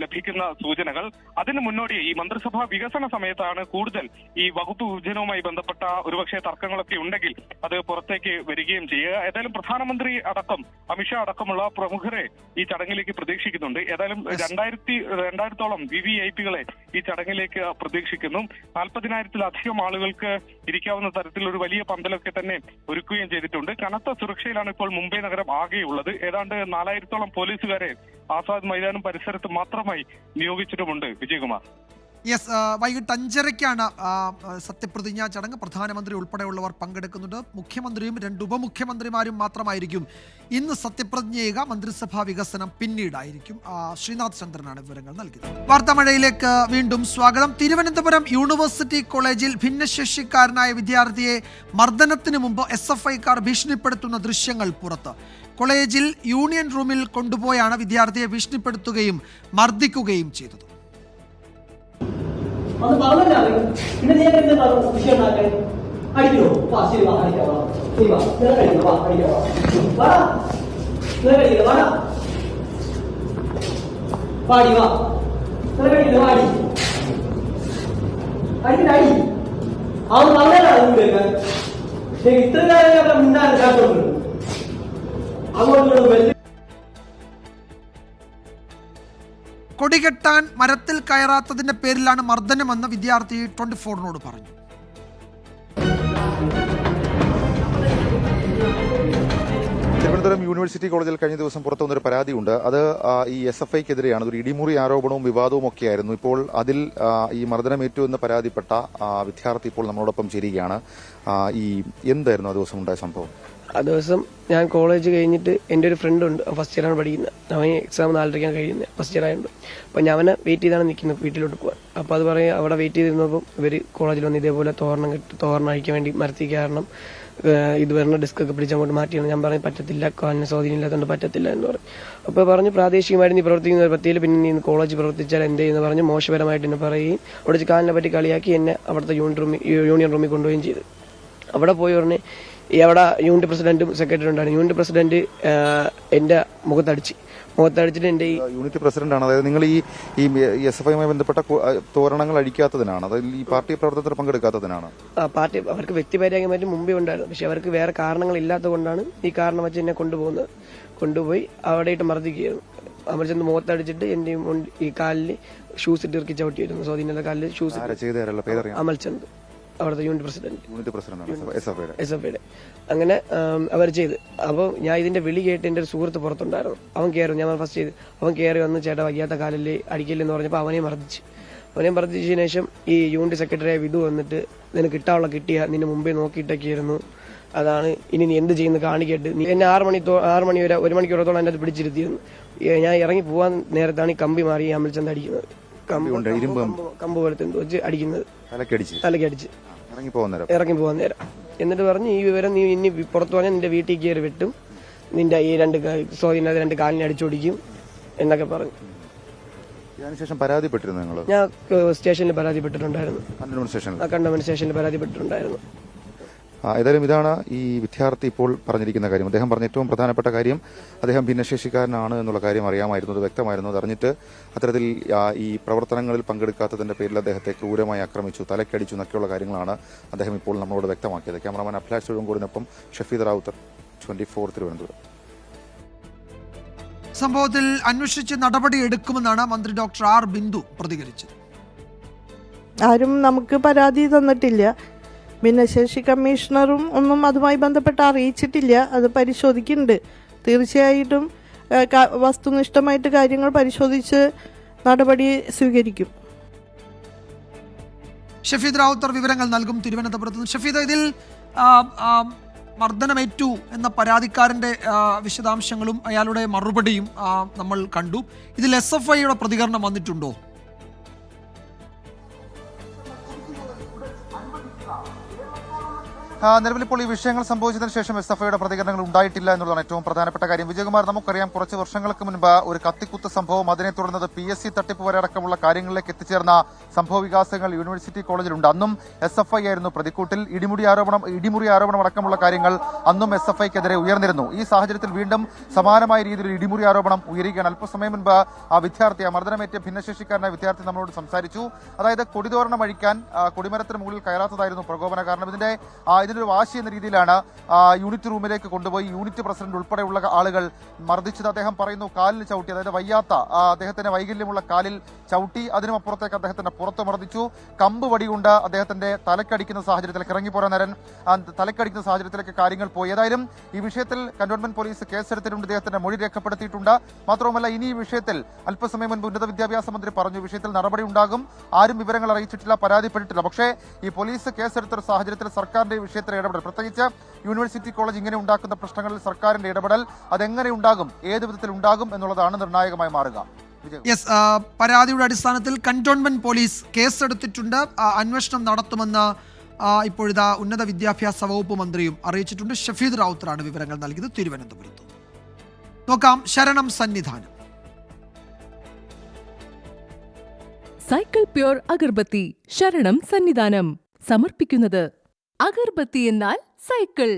ലഭിക്കുന്ന സൂചനകൾ. അതിന് മുന്നോടി ഈ മന്ത്രിസഭാ വികസന സമയത്താണ് കൂടുതൽ ഈ വകുപ്പ് വിഭജനവുമായി ബന്ധപ്പെട്ട ഒരുപക്ഷെ തർക്കങ്ങളൊക്കെ ഉണ്ടെങ്കിൽ അത് പുറത്തേക്ക് വരികയും ചെയ്യുക. ഏതായാലും പ്രധാനമന്ത്രി അടക്കം അമിത്ഷാ അടക്കമുള്ള പ്രമുഖരെ ഈ ചടങ്ങിലേക്ക് പ്രതീക്ഷിക്കുന്നുണ്ട്. ഏതായാലും 2000-ഓളം VVIPകളെ ഈ ചടങ്ങിലേക്ക് പ്രതീക്ഷിക്കുന്നു. 40,000-ലധികം ആളുകൾക്ക് ഇരിക്കാവുന്ന തരത്തിൽ ഒരു വലിയ പന്തലൊക്കെ തന്നെ ഒരുക്കുകയും ചെയ്തിട്ടുണ്ട്. കനത്ത സുരക്ഷയിലാണ് ഇപ്പോൾ മുംബൈ നഗരം ആകെയുള്ളത്. ഏതാണ്ട് 4000-ഓളം പോലീസുകാരെ ആസാദ് മൈതാനും പരിസരത്ത് മാത്രമായി നിയോഗിച്ചിട്ടുമുണ്ട്. വിജയകുമാർ. യെസ്, വൈകിട്ട് 5:30ക്കാണ് സത്യപ്രതിജ്ഞാ ചടങ്ങ്. പ്രധാനമന്ത്രി ഉൾപ്പെടെയുള്ളവർ പങ്കെടുക്കുന്നുണ്ട്. മുഖ്യമന്ത്രിയും 2 ഉപമുഖ്യമന്ത്രിമാരും മാത്രമായിരിക്കും ഇന്ന് സത്യപ്രതിജ്ഞ ചെയ്യുക. മന്ത്രിസഭാ വികസനം പിന്നീടായിരിക്കും. ശ്രീനാഥ് ചന്ദ്രനാണ് വിവരങ്ങൾ നൽകിയത്. വാർത്താമഴയിലേക്ക് വീണ്ടും സ്വാഗതം. തിരുവനന്തപുരം യൂണിവേഴ്സിറ്റി കോളേജിൽ ഭിന്നശേഷിക്കാരനായ വിദ്യാർത്ഥിയെ മർദ്ദനത്തിന് മുമ്പ് SFIക്കാർ ഭീഷണിപ്പെടുത്തുന്ന ദൃശ്യങ്ങൾ പുറത്ത്. കോളേജിൽ യൂണിയൻ റൂമിൽ കൊണ്ടുപോയാണ് വിദ്യാർത്ഥിയെ ഭീഷണിപ്പെടുത്തുകയും മർദ്ദിക്കുകയും ചെയ്തത്. അത് പറഞ്ഞാൽ പിന്നെ നീ എന്ത് വിഷയം ഉണ്ടാക്കാൻ അടിക്കണോ? വാ ശരി, വാ അടിക്കാം, വാ ശരി, വാ നില കഴിക്കുക, വാ അടിക്കാം, വാ നില കഴിക്കില്ല, വാടാ പാടി, വാ നില കഴിക്കില്ല, വാടി അടിക്കില്ല, അടി അവൻ പറഞ്ഞാൽ അതുകൊണ്ട് ഇത്ര കാലം മിണ്ടാൻ കേട്ടോണ്ട് അങ്ങോട്ട് കൊടികെട്ടാൻ മരത്തിൽ കയറാത്തതിന്റെ പേരിലാണ് മർദ്ദനമെന്ന് വിദ്യാർത്ഥി 24നോട് പറഞ്ഞു. തിരുവനന്തപുരം തിരുവനന്തപുരം യൂണിവേഴ്സിറ്റി കോളേജിൽ കഴിഞ്ഞ ദിവസം പുറത്തു വന്നൊരു പരാതിയുണ്ട്. അത് ഈ SFIക്കെതിരെയാണ്. ഒരു ഇടിമുറി ആരോപണവും വിവാദവും ഒക്കെയായിരുന്നു. ഇപ്പോൾ അതിൽ ഈ മർദ്ദനമേറ്റു എന്ന് പരാതിപ്പെട്ട വിദ്യാർത്ഥി ഇപ്പോൾ നമ്മളോടൊപ്പം ചേരുകയാണ്. എന്തായിരുന്നു ആ ദിവസം ഉണ്ടായ സംഭവം? ആ ദിവസം ഞാൻ കോളേജ് കഴിഞ്ഞിട്ട് എൻ്റെ ഒരു ഫ്രണ്ട് ഉണ്ട്, ഫസ്റ്റ് ഇയറാണ് പഠിക്കുന്നത്. അവൻ എക്സാം 4:30 കഴിയുന്നത്, ഫസ്റ്റ് ഇയർ ആയതുകൊണ്ട്. അപ്പോൾ ഞാൻ അവനെ വെയിറ്റ് ചെയ്താണ് നിൽക്കുന്നത് വീട്ടിലോട്ട് പോകാൻ. അപ്പോൾ അത് പറയും അവിടെ വെയിറ്റ് ചെയ്തിരുന്നപ്പോൾ ഇവർ കോളേജിൽ വന്ന് ഇതേപോലെ തോരണം അഴിക്കാൻ വേണ്ടി മരത്തി കാരണം ഇത് വരുന്ന ഡിസ്ക് ഒക്കെ പിടിച്ച് അങ്ങോട്ട് മാറ്റിയാണ്. ഞാൻ പറഞ്ഞു പറ്റത്തില്ല, കാലിന് സ്വാധീനം ഇല്ലാത്തതുകൊണ്ട് പറ്റത്തില്ല എന്ന് പറഞ്ഞു. അപ്പോൾ പറഞ്ഞു പ്രാദേശികമായിട്ട് നീ പ്രവർത്തിക്കുന്ന പറ്റിയിൽ പിന്നെ നീ കോളേജ് പ്രവർത്തിച്ചാൽ എന്ത് ചെയ്യുന്നു പറഞ്ഞ് മോശപരമായിട്ട് എന്നെ പറയുകയും അവിടെ കാലിനെ പറ്റി കളിയാക്കി എന്നെ അവിടുത്തെ യൂണിയൻ റൂമിൽ കൊണ്ടുപോവുകയും ചെയ്തു. അവിടെ പോയി പറഞ്ഞ് അവിടെ യൂണിറ്റ് പ്രസിഡന്റും സെക്രട്ടറി ഉണ്ടായിരുന്നു. യൂണിറ്റ് പ്രസിഡന്റ് എന്റെ മുഖത്തടിച്ചിട്ട് എന്റെ യൂണിറ്റ് പ്രസിഡന്റാണ്. അതായത് നിങ്ങൾ ഈ SFIയുമായി ബന്ധപ്പെട്ട തോരണങ്ങൾ അഴിക്കാത്തതിനാണ്, അതായത് ഈ പാർട്ടി പ്രവർത്തനത്തിൽ പങ്കെടുക്കാത്തതിനാണ്. പാർട്ടി അവർക്ക് വ്യക്തിപരമായിട്ട് മുമ്പേ ഉണ്ടായിരുന്നു, പക്ഷെ അവർക്ക് വേറെ കാരണങ്ങൾ ഇല്ലാത്തത് കൊണ്ടാണ് ഈ കാരണം വെച്ച് എന്നെ കൊണ്ടുപോയി അവിടെയിട്ട് മർദ്ദിക്കുകയായിരുന്നു. അവർ ചെന്ന് മുഖത്തടിച്ചിട്ട് എന്റെ ഈ കാലിൽ ഷൂസ് ഇട്ട് ഇറക്കി ചവിട്ടിയായിരുന്നു. സ്വാധീനത്തിന്റെ കാലിൽ ഷൂസ്. അമൽചന്ദ് അവിടുത്തെ യൂണിറ്റ് പ്രസിഡന്റ് SFIയുടെ. അങ്ങനെ അവർ ചെയ്ത്. അപ്പോൾ ഞാൻ ഇതിന്റെ വിളി കേട്ട് എൻ്റെ ഒരു സുഹൃത്ത് പുറത്തുണ്ടായിരുന്നു. അവൻ കയറി, ഞാൻ ഫസ്റ്റ് ചെയ്ത് അവൻ കയറി വന്ന് ചേട്ടാ വയ്യാത്ത കാലിൽ അടിക്കില്ലെന്ന് പറഞ്ഞപ്പോൾ അവനെയും മർദ്ദിച്ചതിന് ശേഷം ഈ യൂണിറ്റ് സെക്രട്ടറിയായ വിധു വന്നിട്ട് നിനക്ക് കിട്ടാനുള്ള കിട്ടിയ നിന്നെ മുമ്പേ നോക്കിയിട്ടൊക്കെയായിരുന്നു, അതാണ് ഇനി നീ എന്ത് ചെയ്യുന്നു കാണിക്കട്ട്. എന്നെ 6 മണി വരെ 1 മണിക്കൂറത്തോളം എൻ്റെ അത് പിടിച്ചിരുത്തിയിരുന്നു. ഞാൻ ഇറങ്ങി പോകാൻ നേരത്താണ് ഈ കമ്പി മാറി അമൽചന്ദ് അടിക്കുന്നത്. കമ്പ് പോലത്തെ എന്തോ വെച്ച് അടിക്കുന്നത്, തലക്കടിച്ച് ഇറങ്ങി പോകാൻ നേരം. എന്നിട്ട് പറഞ്ഞ് ഈ വിവരം നീ ഇനി പുറത്തു പറഞ്ഞാൽ നിന്റെ വീട്ടിൽ കയറി വിട്ടും, നിന്റെ ഈ 2 കാലിനെ അടിച്ചോടിക്കും എന്നൊക്കെ പറഞ്ഞു. ഞാൻ സ്റ്റേഷനിൽ പരാതിപ്പെട്ടിട്ടുണ്ടായിരുന്നു, കണ്ടോൺമെന്റ് സ്റ്റേഷനിൽ പരാതിപ്പെട്ടിട്ടുണ്ടായിരുന്നു. ഏതായാലും ഇതാണ് ഈ വിദ്യാർത്ഥി ഇപ്പോൾ പറഞ്ഞിരിക്കുന്ന കാര്യം. അദ്ദേഹം പറഞ്ഞ ഏറ്റവും പ്രധാനപ്പെട്ട കാര്യം അദ്ദേഹം ഭിന്നശേഷിക്കാരനാണ് എന്നുള്ള കാര്യം അറിയാമായിരുന്നു, അത് വ്യക്തമായിരുന്നു. അത് അറിഞ്ഞിട്ട് അത്തരത്തിൽ ഈ പ്രവർത്തനങ്ങളിൽ പങ്കെടുക്കാത്തതിന്റെ പേരിൽ അദ്ദേഹത്തെ ക്രൂരമായി ആക്രമിച്ചു, തലക്കടിച്ചു എന്നൊക്കെയുള്ള കാര്യങ്ങളാണ് അദ്ദേഹം ഇപ്പോൾ നമ്മളോട് വ്യക്തമാക്കിയത്. ക്യാമറാമാൻ അഭിലാഷ് ചുഴങ്കോടിനൊപ്പം ഷഫീദ് റാവുത്തർ, 24 തിരുവനന്തപുരം. സംഭവത്തിൽ അന്വേഷിച്ച് നടപടി എടുക്കുമെന്നാണ് മന്ത്രി ഡോക്ടർ ആർ ബിന്ദു പ്രതികരിച്ചത്. ആരും നമുക്ക് പരാതി തന്നിട്ടില്ല. ഭിന്നശേഷി കമ്മീഷണറും ഒന്നും അതുമായി ബന്ധപ്പെട്ട് അറിയിച്ചിട്ടില്ല. അത് പരിശോധിക്കുന്നുണ്ട്. തീർച്ചയായിട്ടും വസ്തുനിഷ്ഠമായിട്ട് കാര്യങ്ങൾ പരിശോധിച്ച് നടപടി സ്വീകരിക്കും. ഷഫീദ് റാവുത്തർ വിവരങ്ങൾ നൽകും തിരുവനന്തപുരത്ത് നിന്ന്. ഷഫീദ്, ഇതിൽ മർദ്ദനമേറ്റു എന്ന പരാതിക്കാരന്റെ വിശദാംശങ്ങളും അയാളുടെ മറുപടിയും നമ്മൾ കണ്ടു. ഇതിൽ SFIയുടെ പ്രതികരണം വന്നിട്ടുണ്ടോ? നിലവിൽ ഇപ്പോൾ ഈ വിഷയങ്ങൾ സംഭവിച്ചതിന് ശേഷം SFIയുടെ പ്രതികരണങ്ങൾ ഉണ്ടായിട്ടില്ല എന്നുള്ളതാണ് ഏറ്റവും പ്രധാനപ്പെട്ട കാര്യം. വിജയകുമാർ, നമുക്കറിയാം കുറച്ച് വർഷങ്ങൾക്ക് മുൻപ് ഒരു കത്തിക്കുത്ത് സംഭവം, അതിനെ തുടർന്നത് PSC തട്ടിപ്പ് വരെ അടക്കമുള്ള കാര്യങ്ങളിലേക്ക് എത്തിച്ചേർന്ന സംഭവ വികാസങ്ങൾ യൂണിവേഴ്സിറ്റി കോളേജിലുണ്ട്. അന്നും SFI ആയിരുന്നു പ്രതിക്കൂട്ടിൽ. ഇടിമുറി ആരോപണം അടക്കമുള്ള കാര്യങ്ങൾ അന്നും SFIക്കെതിരെ ഉയർന്നിരുന്നു. ഈ സാഹചര്യത്തിൽ വീണ്ടും സമാനമായ രീതിയിൽ ഇടിമുറി ആരോപണം ഉയരുകയാണ്. അല്പസമയം മുൻപ് ആ മർദ്ദനമേറ്റ ഭിന്നശേഷിക്കാരനായ വിദ്യാർത്ഥി നമ്മളോട് സംസാരിച്ചു. അതായത് കൊടിതോരണം അഴിക്കാൻ കൊടിമരത്തിന് മുകളിൽ കയറാത്തതായിരുന്നു പ്രകോപന കാരണം. ഇതിനൊരു വാശി എന്ന രീതിയിലാണ് യൂണിറ്റ് റൂമിലേക്ക് കൊണ്ടുപോയി യൂണിറ്റ് പ്രസിഡന്റ് ഉൾപ്പെടെയുള്ള ആളുകൾ മർദ്ദിച്ചത്. അദ്ദേഹം പറയുന്നു കാലിൽ ചവിട്ടി, അതായത് വയ്യാത്ത അദ്ദേഹത്തിന്റെ വൈകല്യമുള്ള കാലിൽ ചവിട്ടി. അതിനുമപ്പുറത്തേക്ക് അദ്ദേഹത്തിന്റെ പുറത്ത് മർദ്ദിച്ചു. കമ്പ് വടികൊണ്ട് അദ്ദേഹത്തിന്റെ തലക്കടിക്കുന്ന സാഹചര്യത്തിലേക്ക് ഇറങ്ങിപ്പോരാൻ നേരം തലക്കടിക്കുന്ന സാഹചര്യത്തിലേക്ക് കാര്യങ്ങൾ പോയി. ഏതായാലും ഈ വിഷയത്തിൽ കന്റോൺമെന്റ് പോലീസ് കേസെടുത്തിട്ടുണ്ട്, ഇദ്ദേഹത്തിന്റെ മൊഴി രേഖപ്പെടുത്തിയിട്ടുണ്ട്. മാത്രവുമല്ല, ഇനി ഈ വിഷയത്തിൽ അല്പസമയം മുൻപ് ഉന്നത വിദ്യാഭ്യാസ മന്ത്രി പറഞ്ഞു വിഷയത്തിൽ നടപടി ഉണ്ടാകും. ആരും വിവരങ്ങൾ അറിയിച്ചിട്ടില്ല, പരാതിപ്പെട്ടിട്ടില്ല. പക്ഷേ ഈ പോലീസ് കേസെടുത്ത സാഹചര്യത്തിൽ സർക്കാരിന്റെ വിഷയത്തിൽ ഇടപെടൽ, പ്രത്യേകിച്ച് യൂണിവേഴ്സിറ്റി കോളേജ് ഇങ്ങനെ ഉണ്ടാക്കുന്ന പ്രശ്നങ്ങളിൽ സർക്കാരിന്റെ ഇടപെടൽ അതെങ്ങനെ ഉണ്ടാകും, ഏത് വിധത്തിൽ ഉണ്ടാകും എന്നുള്ളതാണ് നിർണായകമായി മാറുക. പരാതിയുടെ അടിസ്ഥാനത്തിൽ കന്റോൺമെന്റ് പോലീസ് കേസെടുത്തിട്ടുണ്ട്, അന്വേഷണം നടത്തുമെന്ന് ഇപ്പോഴിതാ ഉന്നത വിദ്യാഭ്യാസ വകുപ്പ് മന്ത്രിയും അറിയിച്ചിട്ടുണ്ട്. ഷഫീദ് റാവുത്തറാണ് വിവരങ്ങൾ നൽകിയത് തിരുവനന്തപുരത്ത്. നോക്കാം ശരണം സന്നിധാനം. സൈക്കിൾ പ്യൂർ അഗർബത്തി ശരണം സന്നിധാനം സമർപ്പിക്കുന്നത് അഗർബത്തി എന്നാൽ സൈക്കിൾ.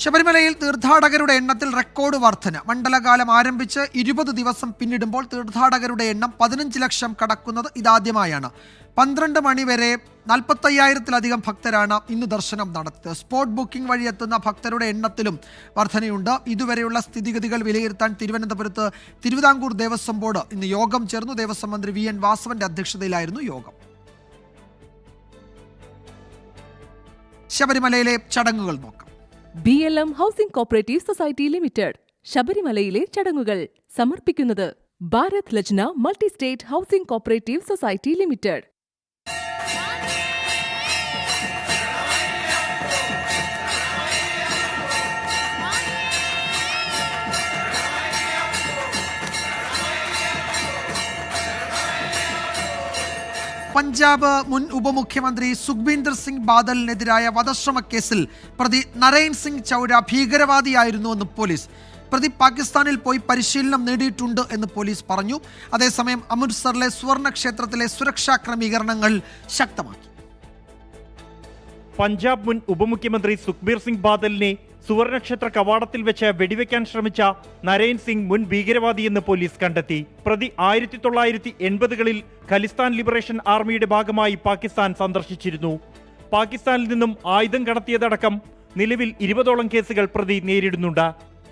ശബരിമലയിൽ തീർത്ഥാടകരുടെ എണ്ണത്തിൽ റെക്കോർഡ് വർധന. മണ്ഡലകാലം ആരംഭിച്ച് 20 ദിവസം പിന്നിടുമ്പോൾ തീർത്ഥാടകരുടെ എണ്ണം 15 ലക്ഷം കടക്കുന്നത് ഇതാദ്യമായാണ്. 12 മണി വരെ 45,000-ത്തിലധികം ഭക്തരാണ് ഇന്ന് ദർശനം നടത്തിയത്. സ്പോട്ട് ബുക്കിംഗ് വഴി എത്തുന്ന ഭക്തരുടെ എണ്ണത്തിലും വർധനയുണ്ട്. ഇതുവരെയുള്ള സ്ഥിതിഗതികൾ വിലയിരുത്താൻ തിരുവനന്തപുരത്ത് തിരുവിതാംകൂർ ദേവസ്വം ബോർഡ് ഇന്ന് യോഗം ചേർന്നു. ദേവസ്വം മന്ത്രി VN വാസവന്റെ അധ്യക്ഷതയിലായിരുന്നു യോഗം. ശബരിമലയിലെ ചടങ്ങുകൾ നോക്കാം. BLM housing cooperative society limited ശബരിമലയിലെ ചടങ്ങുകൾ സമർപ്പിക്കുന്നത് Bharat Lajna multi state housing cooperative society limited. Punjab മുൻ ഉപമുഖ്യമന്ത്രി സുഖ്ബീന്ദർ സിംഗ് ബാദലിനെതിരായ വധശ്രമ കേസിൽ പ്രതി നരൈൻ സിംഗ് ചൗര ഭീകരവാദിയായിരുന്നുവെന്ന് പോലീസ്. പ്രതി പാകിസ്ഥാനിൽ പോയി പരിശീലനം നേടിയിട്ടുണ്ട് എന്ന് പോലീസ് പറഞ്ഞു. അതേസമയം അമൃത്സറിലെ സുവർണ ക്ഷേത്രത്തിലെ സുരക്ഷാ ക്രമീകരണങ്ങൾ ശക്തമാക്കി. പഞ്ചാബ് മുൻ ഉപമുഖ്യമന്ത്രി സുഖ്ബീർ സിംഗ് ബാദലിനെ സുവർണക്ഷേത്ര കവാടത്തിൽ വെച്ച് വെടിവെക്കാൻ ശ്രമിച്ച നരൈൻ സിംഗ് മുൻ ഭീകരവാദിയെന്ന് പോലീസ് കണ്ടെത്തി. പ്രതി 1980-കളിൽ ഖലിസ്ഥാൻ ലിബറേഷൻ ആർമിയുടെ ഭാഗമായി പാകിസ്ഥാൻ സന്ദർശിച്ചിരുന്നു. പാകിസ്ഥാനിൽ നിന്നും ആയുധം കടത്തിയതടക്കം നിലവിൽ 20ഓളം കേസുകൾ പ്രതി നേരിടുന്നുണ്ട്.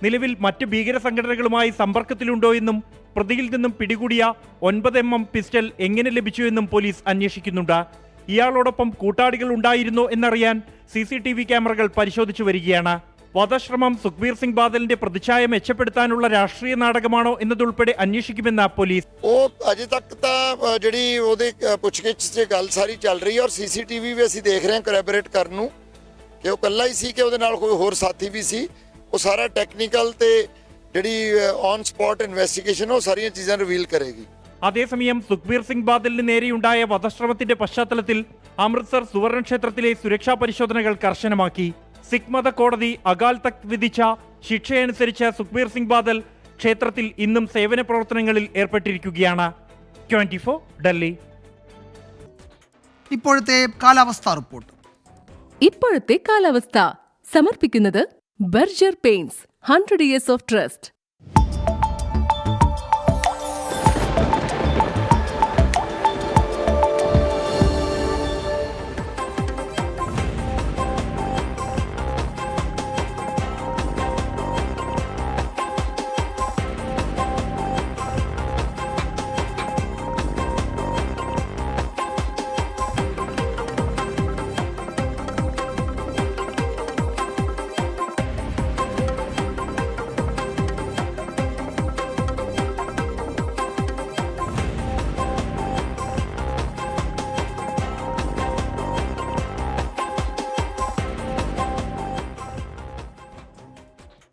നിലവിൽ മറ്റ് ഭീകര സംഘടനകളുമായി സമ്പർക്കത്തിലുണ്ടോ എന്നും പ്രതിയിൽ നിന്നും പിടികൂടിയ 9mm പിസ്റ്റൾ എങ്ങനെ ലഭിച്ചു എന്നും പോലീസ് അന്വേഷിക്കുന്നുണ്ട്. ഇയാളോടൊപ്പം കൂട്ടാളികൾ ഉണ്ടായിരുന്നോ എന്നറിയാൻ CCTV ക്യാമറകൾ പരിശോധിച്ചു വരികയാണ്. വധശ്രമം സുഖ്ബീർ സിംഗ് ബാദലിന്റെ പ്രതിച്ഛായ മെച്ചപ്പെടുത്താനുള്ള രാഷ്ട്രീയ നാടകമാണോ എന്നതുൾപ്പെടെ അന്വേഷിക്കുമെന്ന് പോലീസ്. ਅਜੇ ਤੱਕ ਤਾਂ ਜਿਹੜੀ ਉਹਦੇ ਪੁੱਛਗਿੱਛ 'ਚ ਗੱਲ ਸਾਰੀ ਚੱਲ ਰਹੀ ਹੈ ਔਰ CCTV ਵੀ ਅਸੀਂ ਦੇਖ ਰਹੇ ਹਾਂ ਕੋਲੈਬੋਰੇਟ ਕਰਨ ਨੂੰ ਕਿ ਉਹ ਇਕੱਲਾ ਹੀ ਸੀ ਕਿ ਉਹਦੇ ਨਾਲ ਕੋਈ ਹੋਰ ਸਾਥੀ ਵੀ ਸੀ. ਉਹ ਸਾਰਾ ਟੈਕਨੀਕਲ ਤੇ ਜਿਹੜੀ ਔਨ ਸਪੌਟ ਇਨਵੈਸਟੀਗੇਸ਼ਨ ਉਹ ਸਾਰੀਆਂ ਚੀਜ਼ਾਂ ਰਿਵੀਲ ਕਰੇਗੀ. അതേസമയം സുഖ്ബീർ സിംഗ് ബാദലിന് നേരെയുണ്ടായ വധശ്രമത്തിന്റെ പശ്ചാത്തലത്തിൽ അമൃത്സർ സുവർണ ക്ഷേത്രത്തിലെ സുരക്ഷാ പരിശോധനകൾ കർശനമാക്കി. സിഖ് മത കോടതി അകാൽ തഖ്ത് വിധിച്ച ശിക്ഷയനുസരിച്ച് സുഖ്ബീർ സിംഗ് ബാദൽ ക്ഷേത്രത്തിൽ ഇന്നും സേവന പ്രവർത്തനങ്ങളിൽ ഏർപ്പെട്ടിരിക്കുകയാണ്. 24 ഡൽഹി. ഇപ്പോഴത്തെ കാലാവസ്ഥാ റിപ്പോർട്ട്. ഇപ്പോഴത്തെ കാലാവസ്ഥ സമർപ്പിക്കുന്നത് Berger paints 100 years of trust.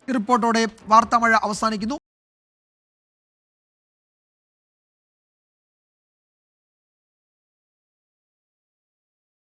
ഈ റിപ്പോർട്ടോടെ വാർത്താമഴ അവസാനിക്കുന്നു.